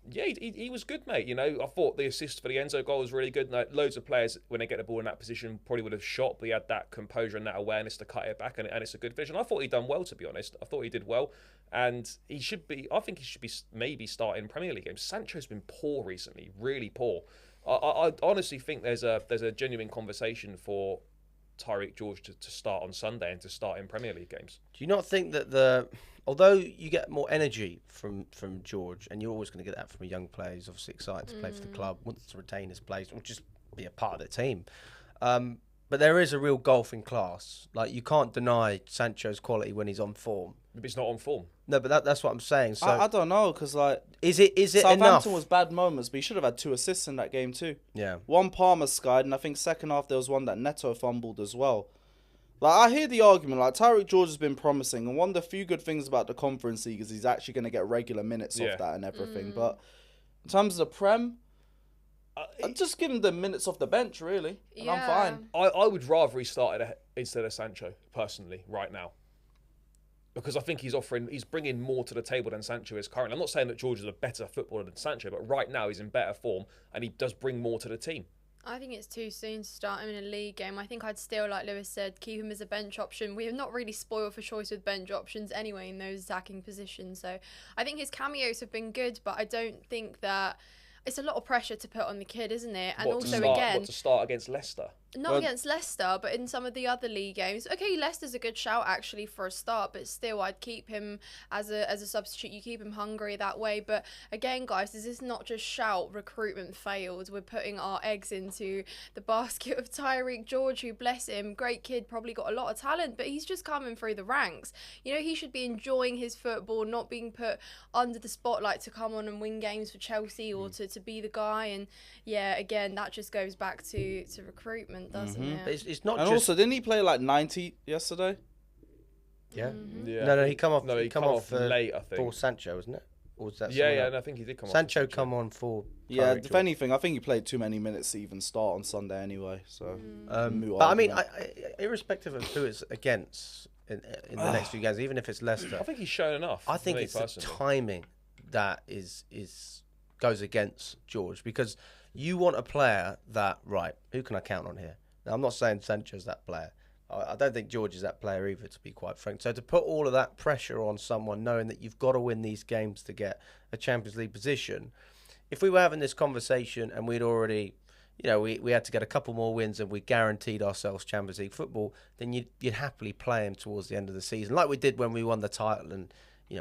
Yeah, he was good, mate. You know, I thought the assist for the Enzo goal was really good. Loads of players, when they get the ball in that position, probably would have shot, but he had that composure and that awareness to cut it back, and it's a good vision. I thought he'd done well, to be honest. I thought he did well, and I think he should be maybe starting Premier League games. Sancho's been poor recently, really poor. I honestly think there's a genuine conversation for Tyreek George to start on Sunday and to start in Premier League games. Do you not think that although you get more energy from George, and you're always going to get that from a young player who's obviously excited to play for the club, wants to retain his place, or just be a part of the team. But there is a real gulf in class. Like, you can't deny Sancho's quality when he's on form. Maybe he's not on form. No, but that's what I'm saying. So I don't know, because like is it Southampton enough? was bad moments, but he should have had 2 assists in that game too. Yeah. One Palmer skied, and I think second half there was one that Neto fumbled as well. Like, I hear the argument, like, Tyreek George has been promising, and one of the few good things about the Conference League is he's actually going to get regular minutes off that and everything. But in terms of the Prem, I'd just give him the minutes off the bench, really, and I'm fine. I would rather he started instead of Sancho, personally, right now. Because I think he's bringing more to the table than Sancho is currently. I'm not saying that George is a better footballer than Sancho, but right now he's in better form, and he does bring more to the team. I think it's too soon to start him in a league game. I think I'd still, like Lewis said, keep him as a bench option. We are not really spoiled for choice with bench options anyway in those attacking positions. So I think his cameos have been good, but I don't think that... It's a lot of pressure to put on the kid, isn't it? And What to start against Leicester? Not against Leicester, but in some of the other league games. Okay, Leicester's a good shout actually for a start, but still, I'd keep him as a substitute. You keep him hungry that way. But again, guys, this is not just shout recruitment failed. We're putting our eggs into the basket of Tyreek George, who, bless him, great kid, probably got a lot of talent, but he's just coming through the ranks. You know, he should be enjoying his football, not being put under the spotlight to come on and win games for Chelsea or to be the guy. And yeah, again, that just goes back to recruitment. Doesn't it? But it's not And just... also, didn't he play like 90 yesterday? Yeah. Yeah. No, he come off. No, he come off late, I think. For Sancho, wasn't it? Or was that Yeah, else? no, I think he did come off. Sancho come on for... Yeah, Tyreek if George. anything, I think he played too many minutes to even start on Sunday anyway. So, But I mean, irrespective of who it's against in the next few games, even if it's Leicester, I think he's shown enough. I think me, it's the personally. timing that goes against George, because you want a player that, right, who can I count on here? Now, I'm not saying Sancho's that player. I don't think George is that player either, to be quite frank. So to put all of that pressure on someone, knowing that you've got to win these games to get a Champions League position, if we were having this conversation and we'd already, we had to get a couple more wins and we guaranteed ourselves Champions League football, then you'd happily play him towards the end of the season, like we did when we won the title. And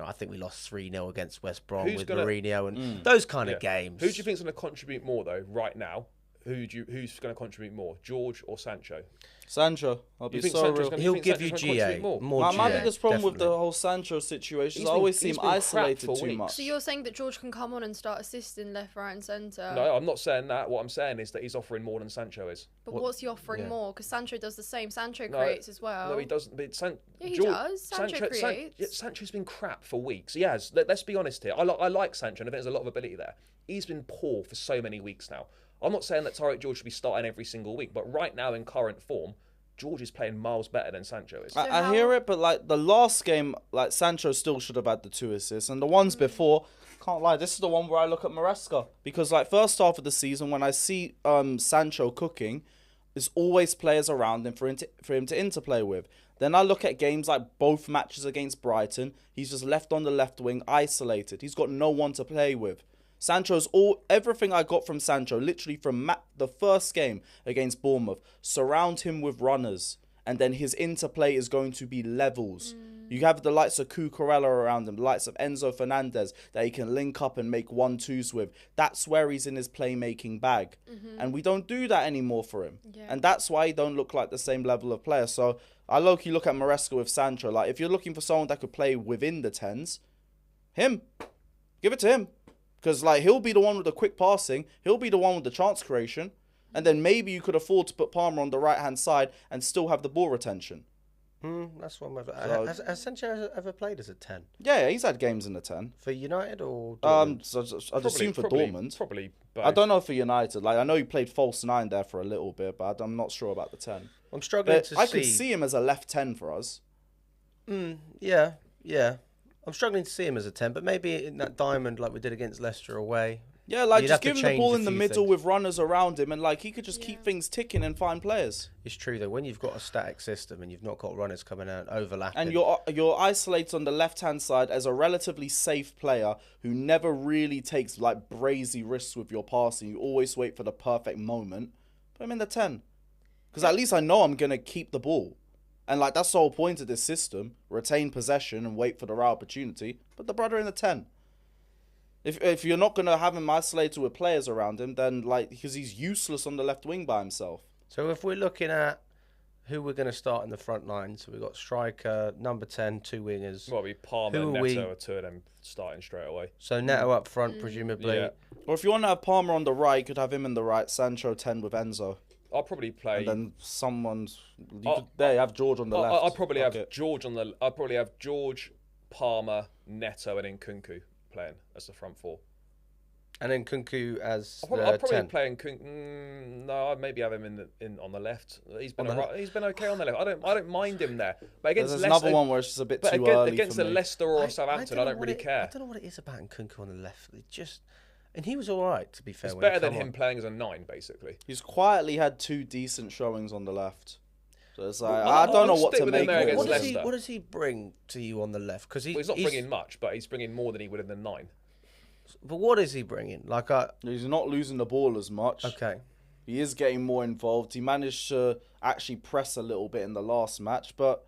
I think we lost 3-0 against West Brom with Mourinho and those kind of games. Who do you think is going to contribute more though right now? Who's going to contribute more, George or Sancho? Sancho. I'll be so real. He'll give you GA. More My GA, biggest problem with definitely. the whole Sancho situation is I He's always been see him crap isolated for too weeks. much. So you're saying that George can come on and start assisting left, right, and centre? No, I'm not saying that. What I'm saying is that he's offering more than Sancho is. But what's he offering more? Because Sancho does the same. Sancho No, creates as well. No, he doesn't. But He does. Sancho creates. Sancho's been crap for weeks. He has. Let's be honest here. I like Sancho, and I think there's a lot of ability there. He's been poor for so many weeks now. I'm not saying that Tyreek George should be starting every single week, but right now in current form, George is playing miles better than Sancho is. I hear it, but like the last game, like Sancho still should have had the 2 assists, and the ones before, can't lie, this is the one where I look at Maresca, because like first half of the season when I see Sancho cooking, there's always players around him for him to interplay with. Then I look at games like both matches against Brighton, he's just left on the left wing, isolated. He's got no one to play with. Sancho's everything I got from Sancho, literally from the first game against Bournemouth, surround him with runners, and then his interplay is going to be levels. You have the likes of Cucurella around him, the likes of Enzo Fernandez that he can link up and make 1-2s with. That's where he's in his playmaking bag. And we don't do that anymore for him. Yeah. And that's why he don't look like the same level of player. So I low-key look at Maresca with Sancho. Like, if you're looking for someone that could play within the 10s, him. Give it to him. Because like he'll be the one with the quick passing, he'll be the one with the chance creation, and then maybe you could afford to put Palmer on the right-hand side and still have the ball retention. That's one. Has Sancho ever played as a 10? Yeah, he's had games in the 10. For United or Dortmund? I'd assume for Dortmund. Probably. I don't know for United. Like I know he played false 9 there for a little bit, but I'm not sure about the 10. I'm struggling I could see him as a left 10 for us. Yeah. I'm struggling to see him as a 10, but maybe in that diamond like we did against Leicester away. Yeah, like You'd just have to give him the change ball a in the few middle things. with runners around him, and like he could just keep things ticking and find players. It's true though, when you've got a static system and you've not got runners coming out overlapping, And you're isolated on the left-hand side as a relatively safe player who never really takes like brazy risks with your passing. You always wait for the perfect moment. Put him in the 10. Because at least I know I'm going to keep the ball. And like that's the whole point of this system. Retain possession and wait for the right opportunity. Put the brother in the 10. If you're not going to have him isolated with players around him, then like because he's useless on the left wing by himself. So if we're looking at who we're going to start in the front line, so we've got striker, number 10, 2 wingers. Well, we Palmer and Neto are 2 of them starting straight away. So Neto up front, presumably. Yeah. Or if you want to have Palmer on the right, you could have him in the right. Sancho 10 with Enzo. I'll probably play. And then someone's. You have George on the left. I'll probably have George on the. I'll probably have George, Palmer, Neto, and then Nkunku playing as the front 4. And then Nkunku as I'll probably 10. play Nkunku. No, I'd maybe have him in on the left. He's been he's been okay on the left. I don't mind him there. But against There's Leicester, another one where it's just a bit too against, early against for the me. Leicester or Southampton, I don't really care. I don't know what it is about Nkunku on the left. It just, and he was all right, to be fair. It's when better he than come him on. playing as a 9, basically. He's quietly had 2 decent showings on the left. So it's like, I don't know what to make there of against it. Leicester. What does he bring to you on the left? Because He's not bringing much, but he's bringing more than he would in the 9. But what is he bringing? He's not losing the ball as much. Okay. He is getting more involved. He managed to actually press a little bit in the last match, but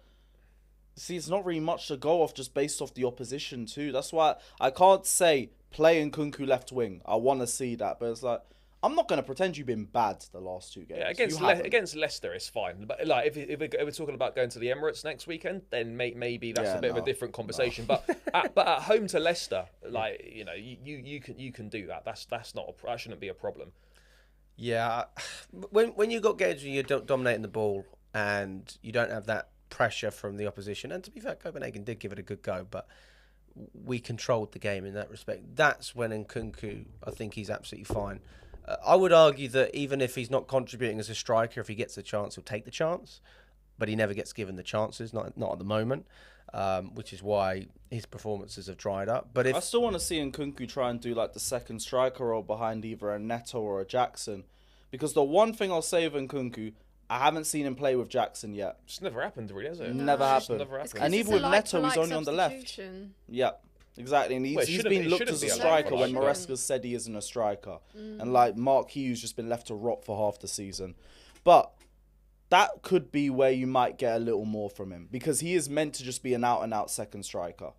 see, it's not really much to go off just based off the opposition too. That's why I can't say play Nkunku left wing. I want to see that, but it's like, I'm not going to pretend you've been bad the last 2 games. Yeah, against Leicester, it's fine. But like, if we're talking about going to the Emirates next weekend, then maybe that's a bit of a different conversation. No. But at home to Leicester, like, you know, you can do that. That shouldn't be a problem. Yeah, when you got games when you're dominating the ball and you don't have that pressure from the opposition, and to be fair, Copenhagen did give it a good go, but we controlled the game in that respect. That's when Nkunku, I think he's absolutely fine. I would argue that even if he's not contributing as a striker, if he gets the chance, he'll take the chance. But he never gets given the chances, not at the moment, which is why his performances have dried up. But I still want to see Nkunku try and do like the second striker role behind either a Neto or a Jackson. Because the one thing I'll say of Nkunku, I haven't seen him play with Jackson yet. It's never happened, really, has it? No. Never happened. And even with Neto, he's only on the left. Yeah. Exactly, and he's been looked as a striker when Maresca said he isn't a striker. And like Mark Hughes just been left to rot for half the season. But that could be where you might get a little more from him, because he is meant to just be an out-and-out second striker.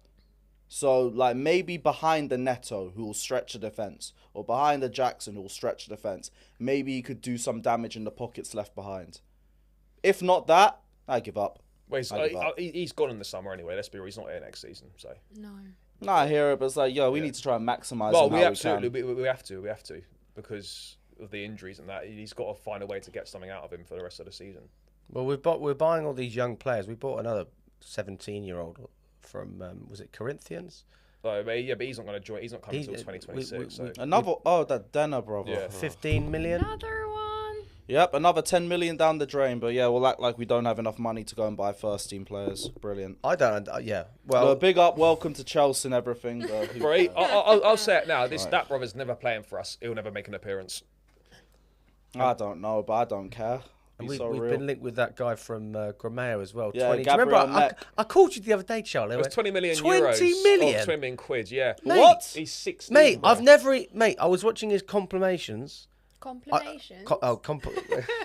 So like maybe behind the Neto, who will stretch the defence, or behind the Jackson, who will stretch the defence, maybe he could do some damage in the pockets left behind. If not that, I give up. Well, he's gone in the summer anyway. Let's be real, he's not here next season. So No, I hear it, but it's like, we need to try and maximise him. Well, we have to, because of the injuries and that. He's got to find a way to get something out of him for the rest of the season. Well, we're buying all these young players. We bought another 17-year-old from, was it Corinthians? Oh, but he's not going to join. He's not coming until 2026. That Denner brother. Yeah. 15 million. Another one. Yep, another 10 million down the drain. But yeah, we'll act like we don't have enough money to go and buy first team players. Brilliant. I don't. Well, big up, welcome to Chelsea and everything. I'll say it now. That brother's never playing for us. He'll never make an appearance. I don't know, but I don't care. We've been linked with that guy from Grameo as well. Yeah, 20. Remember, I called you the other day, Charlie. It was 20 million 20 euros. million? 20 million quid, yeah. Mate, what? He's 16. Mate, bro. I was watching his compilations. Compilations?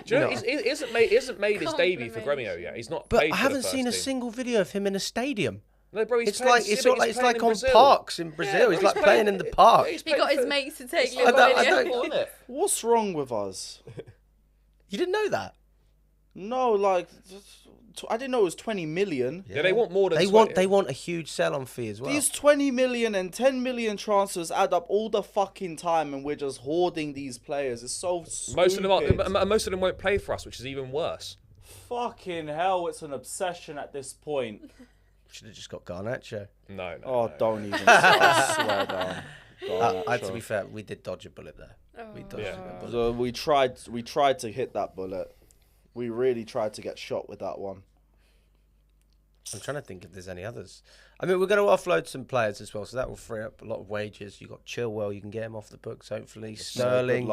He hasn't made his debut for Gremio yet. He's not. But played I for haven't the first seen a team. single video of him in a stadium. No, bro, It's like on Brazil. parks in Brazil. He's like playing in the park. He got his mates to take him on the What's wrong with us? You didn't know that? No, like, I didn't know it was 20 million. Yeah, they want more than they want a huge sell-on fee as well. These 20 million and 10 million transfers add up all the fucking time, and we're just hoarding these players. It's so stupid. Most of them won't play for us, which is even worse. Fucking hell, it's an obsession at this point. Should have just got Garnacho. No. Don't even. I swear down. To be fair, we did dodge a bullet there. We dodged a bullet. So we tried to hit that bullet. We really tried to get shot with that one. I'm trying to think if there's any others. I mean, we're going to offload some players as well, so that will free up a lot of wages. You've got Chilwell, you can get him off the books, hopefully. Sterling. Good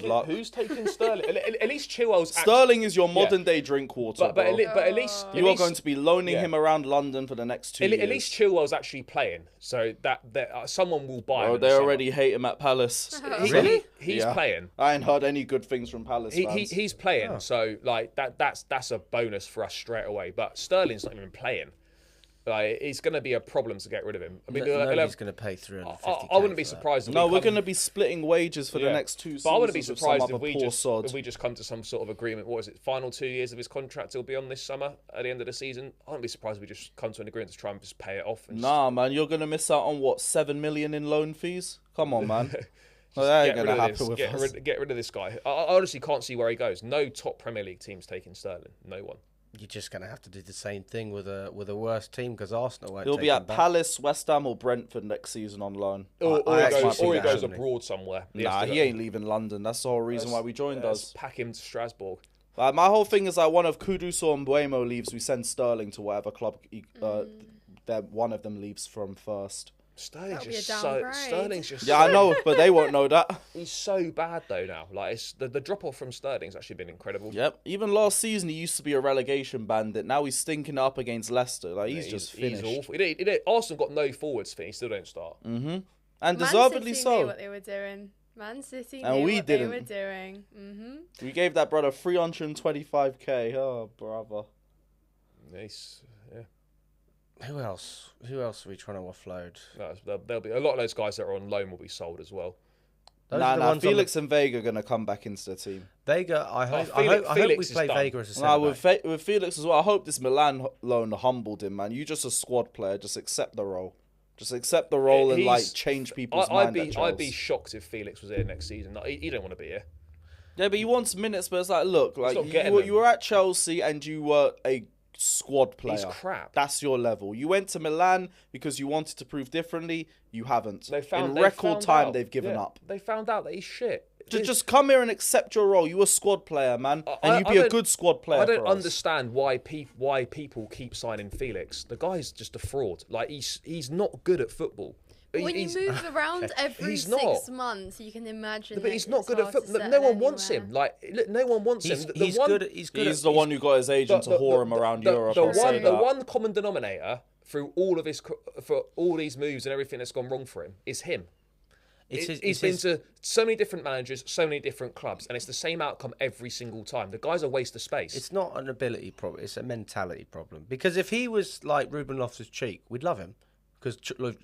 luck. Who's taking Sterling? At least Chilwell's... Sterling is your modern-day Drinkwater, but at least... You are going to be loaning him around London for the next 2 years. At least Chilwell's actually playing, so that someone will buy him. Oh, they already hate him at Palace. Really? He's playing. I ain't heard any good things from Palace fans. He's playing, so like that's a bonus for us straight away. But Sterling's not even playing. Like, it's going to be a problem to get rid of him. I mean, nobody's going to pay 350. I wouldn't be surprised. We're going to be splitting wages for the next 2 seasons. But I wouldn't be surprised if we just come to some sort of agreement. What is it? Final 2 years of his contract he'll be on this summer at the end of the season. I wouldn't be surprised if we just come to an agreement to try and just pay it off. Man, you're going to miss out on 7 million in loan fees? Come on, man. That ain't going to happen with us. Get rid of this guy. I honestly can't see where he goes. No top Premier League team's taking Sterling. No one. You're just going to have to do the same thing with a worse team, because Arsenal won't. He'll be at Palace, West Ham, or Brentford next season on loan. Or he goes abroad somewhere. He ain't leaving London. That's the whole reason why we joined us. Pack him to Strasbourg. My whole thing is like, one of Kudus or Mbuemo leaves, we send Sterling to whatever club one of them leaves from first. Sterling's just I know, but they won't know that. He's so bad though now. Like, it's the drop off from Sterling's actually been incredible. Yep. Even last season he used to be a relegation bandit. Now he's stinking up against Leicester. Like, he's just finished. He's awful. Arsenal got no forwards for him. He still don't start. And deservedly so. Knew what they were doing. Man City And knew we what didn't. they were doing. Mm-hmm. We gave that brother 325k. Oh, brother. Nice. Yeah. Who else? Who else are we trying to offload? No, there'll be a lot of those guys that are on loan will be sold as well. Those are the ones on Felix and Vega are going to come back into the team. Vega, I hope Felix we play is done. Vega as a centre-back. With Felix as well, I hope this Milan loan humbled him, man. You're just a squad player. Just accept the role. Just accept the role and like change people's mind. I'd be shocked if Felix was here next season. Like, he don't want to be here. Yeah, but he wants minutes. But it's like, look, like not you were at Chelsea and you were a squad player. He's crap. That's your level. You went to Milan because you wanted to prove differently. You haven't. In record time, they've given up. They found out that he's shit. Just come here and accept your role. You a squad player, man, and you be a good squad player. I don't understand why people keep signing Felix. The guy's just a fraud. Like he's not good at football. When you move around every 6 months, you can imagine. But he's not good at football. No one wants him. Like no one wants him. He's good. He's the one who got his agent to whore him around Europe. The one common denominator through all of for all these moves and everything that's gone wrong for him is him. He's been to so many different managers, so many different clubs, and it's the same outcome every single time. The guy's a waste of space. It's not an ability problem. It's a mentality problem. Because if he was like Ruben Loftus-Cheek, we'd love him. Because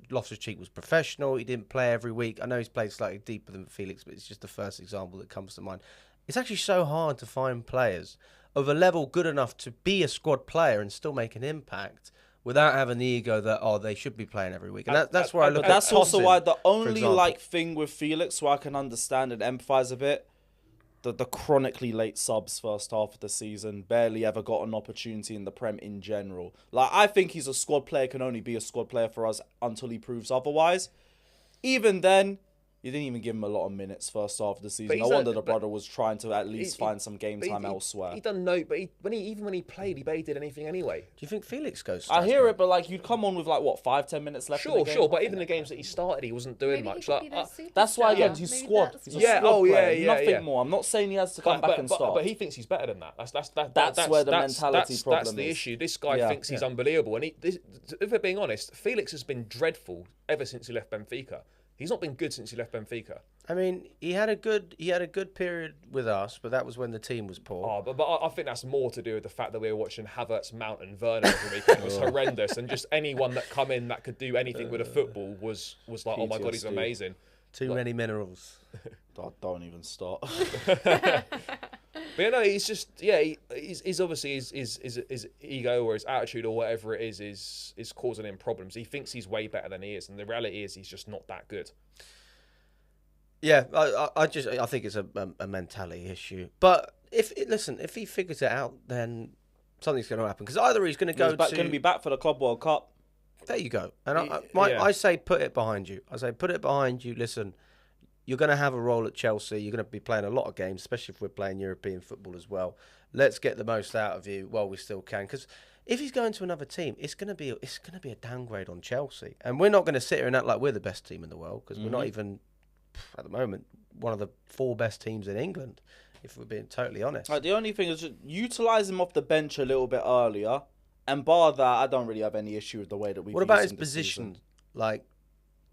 Loftus-Cheek was professional. He didn't play every week. I know he's played slightly deeper than Felix, but it's just the first example that comes to mind. It's actually so hard to find players of a level good enough to be a squad player and still make an impact without having the ego that, they should be playing every week. And that's where I look at That's also why the only example. thing with Felix, so I can understand and empathise a bit, the chronically late subs first half of the season, barely ever got an opportunity in the Prem in general. Like, I think he's a squad player, can only be a squad player for us until he proves otherwise. Even then, you didn't even give him a lot of minutes first half of the season. No wonder the brother was trying to at least find some game time elsewhere. He done no, but even when he played, he barely did anything anyway. Do you think Felix goes? I hear it, but like you'd come on with like what 5-10 minutes left. Sure, but even the games that he started, he wasn't doing much. Like, that's why again he's squad. He's a squad player. Nothing more. I'm not saying he has to come back and start. But he thinks he's better than that. That's where the mentality problem is. That's the issue. This guy thinks he's unbelievable, and if we're being honest, Felix has been dreadful ever since he left Benfica. He's not been good since he left Benfica. I mean, he had a good period with us, but that was when the team was poor. But I think that's more to do with the fact that we were watching Havertz, Mount and Werner every week. It was horrendous, and just anyone that come in that could do anything with a football was like, oh my god, he's amazing. Too many minerals. Don't even start. But he's just he's obviously his ego or his attitude or whatever it is causing him problems. He thinks he's way better than he is, and the reality is he's just not that good. Yeah, I think it's a mentality issue. But if he figures it out, then something's going to happen. Because either he's going to going to be back for the Club World Cup. There you go. And I say put it behind you. Listen, you're going to have a role at Chelsea. You're going to be playing a lot of games, especially if we're playing European football as well. Let's get the most out of you while we still can. Because if he's going to another team, it's going to be a downgrade on Chelsea. And we're not going to sit here and act like we're the best team in the world, because we're not even, at the moment, one of the 4 best teams in England, if we're being totally honest. The only thing is just utilise him off the bench a little bit earlier. And bar that, I don't really have any issue with the way that we've used him. What about his position? Like,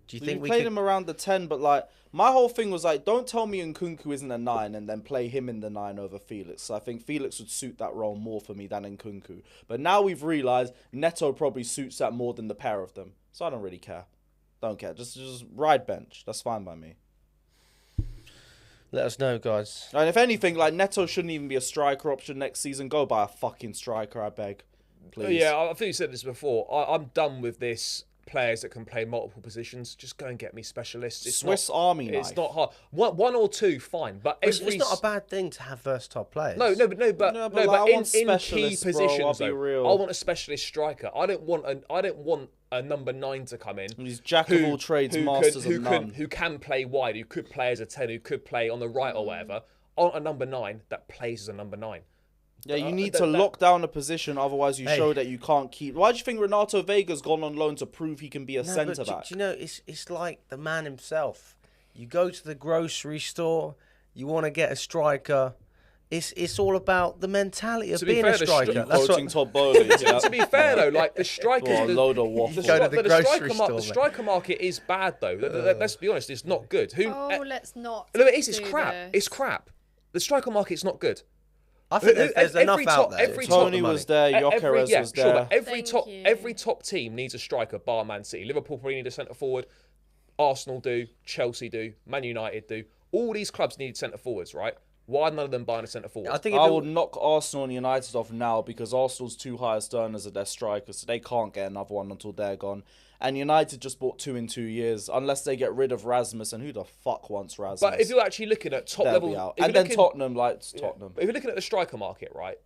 do you think we played him around the 10, but like my whole thing was like, don't tell me Nkunku isn't a 9 and then play him in the 9 over Felix. So I think Felix would suit that role more for me than Nkunku. But now we've realised Neto probably suits that more than the pair of them. So I don't really care. Don't care. Just ride bench. That's fine by me. Let us know, guys. And if anything, like Neto shouldn't even be a striker option next season. Go buy a fucking striker, I beg. Please. Yeah, I think you said this before. I'm done with this. Players that can play multiple positions, just go and get me specialists. It's Swiss Army knife. It's not hard. One or two, fine. But it's not a bad thing to have versatile players. But in key positions, though, I want a specialist striker. I don't want a number 9 to come in. He's jack of all trades, masters of none. Who can play wide? Who could play as a 10? Who could play on the right or whatever? I want a number 9 that plays as a number 9. Yeah, you need to lock down a position, otherwise you show that you can't keep... Why do you think Renato Vega's gone on loan to prove he can be a centre-back? Do you know, it's like the man himself. You go to the grocery store, you want to get a striker, It's all about the mentality of To be being fair, a the striker. stri- That's Coaching what. Todd Bowley. To be fair though, like the strikers, Well, a load of waffle. Go to the grocery store, the mate. striker market is bad though. Let's be honest, it's not good. Let's not. No, it is. It's do crap. this. It's crap. The striker market's not good. I think there's enough out there. every It's not Tony the money. was there. Gyökeres was there. But Thank you. every top team needs a striker, bar Man City. Liverpool probably need a centre forward. Arsenal do. Chelsea do. Man United do. All these clubs need centre forwards, right? Why are none of them buying a centre forward? I think I would knock Arsenal and United off now because Arsenal's two highest earners are their strikers, so they can't get another one until they're gone. And United just bought 2 in 2 years, unless they get rid of Rasmus. And who the fuck wants Rasmus? But if you're actually looking at top They'll level, be out. if And you're then looking- Tottenham, Tottenham. If you're looking at the striker market, right?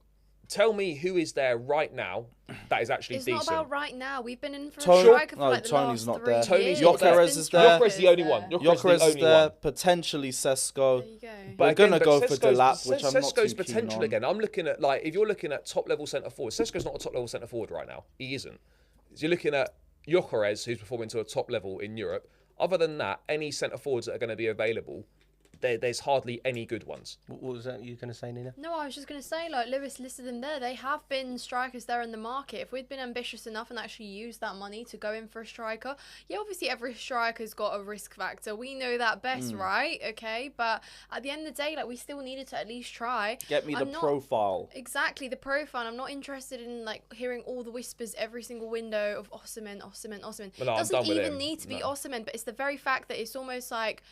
Tell me who is there right now that is actually It's decent. not about right now. We've been in for Tony- a striker for no, like the Tony's last not 3 there. years. Tony's There's Gyökeres been is there. Gyökeres the only strikers one. there. Gyökeres the Gyökeres is only there, one. potentially Sesko. There you go. We're again, gonna go for Sesko's- Delap, which I'm not Sesko's too keen potential on. again. I'm looking at if you're looking at top level centre forward, Sesko's not a top level centre forward right now. He isn't. So you're looking at Gyökeres, who's performing to a top level in Europe. Other than that, any centre forwards that are going to be available, there's hardly any good ones. What was that you going to say, Nina? No, I was just going to say, like, Lewis listed them there. They have been strikers there in the market. If we'd been ambitious enough and actually used that money to go in for a striker, yeah, obviously every striker's got a risk factor. We know that best, right? Okay, but at the end of the day, like, we still needed to at least try. Get me the profile. Exactly, the profile. I'm not interested in, like, hearing all the whispers every single window of Osimhen. Well, no, I'm Doesn't done with even him. need to be Osimhen, but it's the very fact that it's almost like,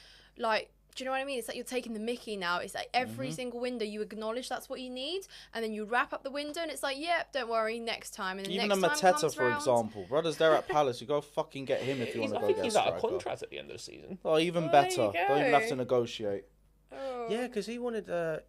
do you know what I mean? It's like you're taking the mickey now. It's like every single window you acknowledge that's what you need, and then you wrap up the window, and it's like, yep, don't worry, next time. And Even next a time Mateta, comes for round. example. Brothers there at Palace, you go fucking get him if you want to I go think get a he's out striker. of contract at the end of the season. Oh, even Well, there better. you Don't even have go. to negotiate. Oh. Yeah, because he wanted a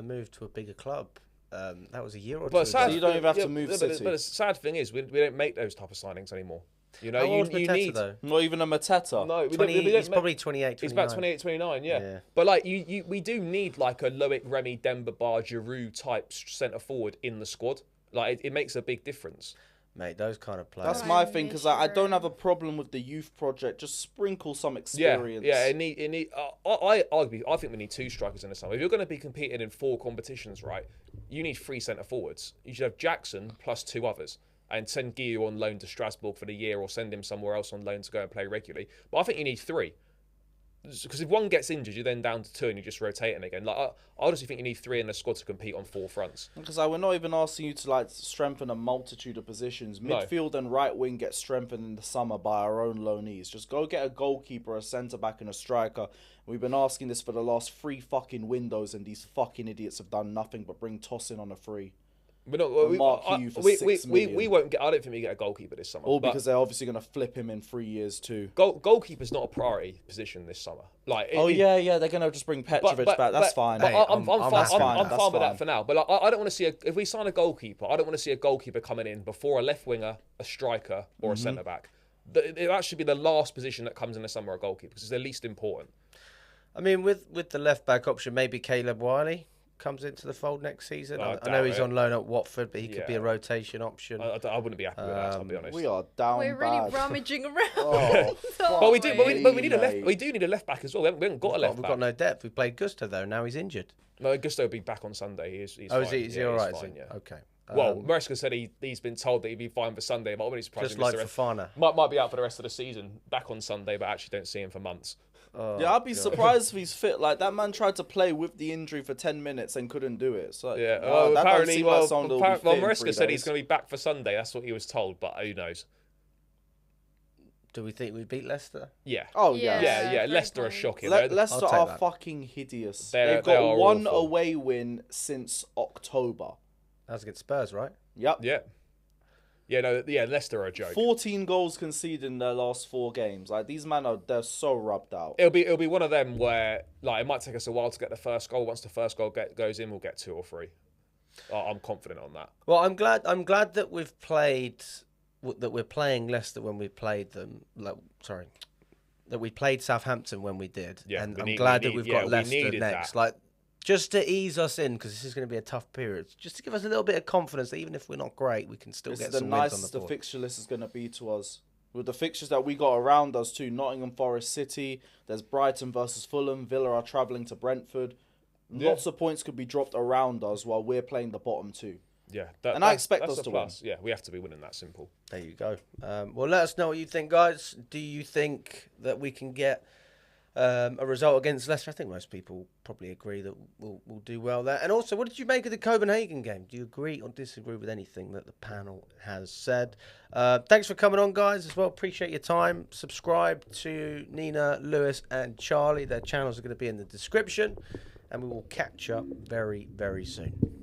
move to a bigger club. That was a year or But two sad, ago. So you don't even have to move but City. the sad thing is, we don't make those type of signings anymore. You know, How you old's Mateta, need. though? Not even a Mateta. No, we 20, don't he's make- probably 28, 29. He's about 28, 29, yeah. Yeah. But like we do need like a Loic Remy, Demba Ba, Giroud type centre forward in the squad. Like it makes a big difference. Mate, those kind of players. That's my thing, because I don't have a problem with the youth project. Just sprinkle some experience. Yeah. It need. I think we need 2 strikers in the summer. If you're going to be competing in 4 competitions, right, you need 3 centre forwards. You should have Jackson plus 2 others, and send Guillou on loan to Strasbourg for the year, or send him somewhere else on loan to go and play regularly. But I think you need 3. Because if one gets injured, you're then down to 2 and you're just rotating again. Like I honestly think you need 3 in the squad to compete on 4 fronts. Because we're not even asking you to like strengthen a multitude of positions. No. Midfield and right wing get strengthened in the summer by our own loanees. Just go get a goalkeeper, a centre back, and a striker. We've been asking this for the last 3 fucking windows, and these fucking idiots have done nothing but bring Tosin on a free. But no, Mark Hugh for we 6 million. won't get. I don't think we get a goalkeeper this summer. All But because they're obviously going to flip him in 3 years too. goalkeeper's not a priority position this summer. Like Yeah, they're going to just bring Petrovic back. That's fine. But Hey, I'm fine. that's I'm fine, fine that's with that fine. for now. But like, I don't want to see if we sign a goalkeeper, I don't want to see a goalkeeper coming in before a left winger, a striker, or a centre back. It actually be the last position that comes in the summer, a goalkeeper, because it's the least important. I mean, with the left back option, maybe Caleb Wiley comes into the fold next season. I know doubt he's it. on loan at Watford, but he could be a Yeah. rotation option. I wouldn't be happy with that. I'll be honest. We are down We're really bad. rummaging around. Oh, But we do. But we need a left. mate. We do need a left back as well. We haven't got a left We've back. got no depth. We played Gusto though. Now he's injured. No, Gusto will be back on Sunday. He's Oh, fine. is he all right? Fine, yeah. Okay. Well, Maresca said he's been told that he'd be fine for Sunday, but I wouldn't be surprised just if he like missed the Fofana. might be out for the rest of the season. Back on Sunday, but actually don't see him for months. Yeah, I'd be surprised if he's fit. Like, that man tried to play with the injury for 10 minutes and couldn't do it. So, Yeah. that Apparently, seem like someone that'll be fit in Maresca 3 said he's days. going to be back for Sunday. That's what he was told, but who knows? Do we think we beat Leicester? Yeah. Oh, yeah. Yeah. Yeah. great Leicester are point. shocking. Leicester I'll take are that. fucking hideous. They They've are got one awful. away win since October. That's against Spurs, right? Yep. Yeah. Yeah. No. Yeah. Leicester are a joke. 14 goals conceded in their last 4 games. Like, these men they're so rubbed out. It'll be one of them where like it might take us a while to get the first goal. Once the first goal goes in, we'll get 2 or 3. I'm confident on that. Well, I'm glad that we've played that we're playing Leicester when we played them. That we played Southampton when we did. Yeah, and we I'm need- glad we that we've need- got yeah, we Leicester needed next. that. Like, just to ease us in, because this is going to be a tough period. Just to give us a little bit of confidence that even if we're not great, we can still This get is the some wins on nicest the the board. fixture list is going to be to us. With the fixtures that we got around us too, Nottingham Forest City, there's Brighton versus Fulham, Villa are travelling to Brentford. Lots of points could be dropped around us while we're playing the bottom two. Yeah, and I expect us to win. Yeah, we have to be winning that simple. There you go. Well, let us know what you think, guys. Do you think that we can get a result against Leicester? I think most people probably agree that we'll do well there. And also, what did you make of the Copenhagen game? Do you agree or disagree with anything that the panel has said? Thanks for coming on, guys, as well. Appreciate your time. Subscribe to Nina, Lewis, and Charlie. Their channels are going to be in the description. And we will catch up very, very soon.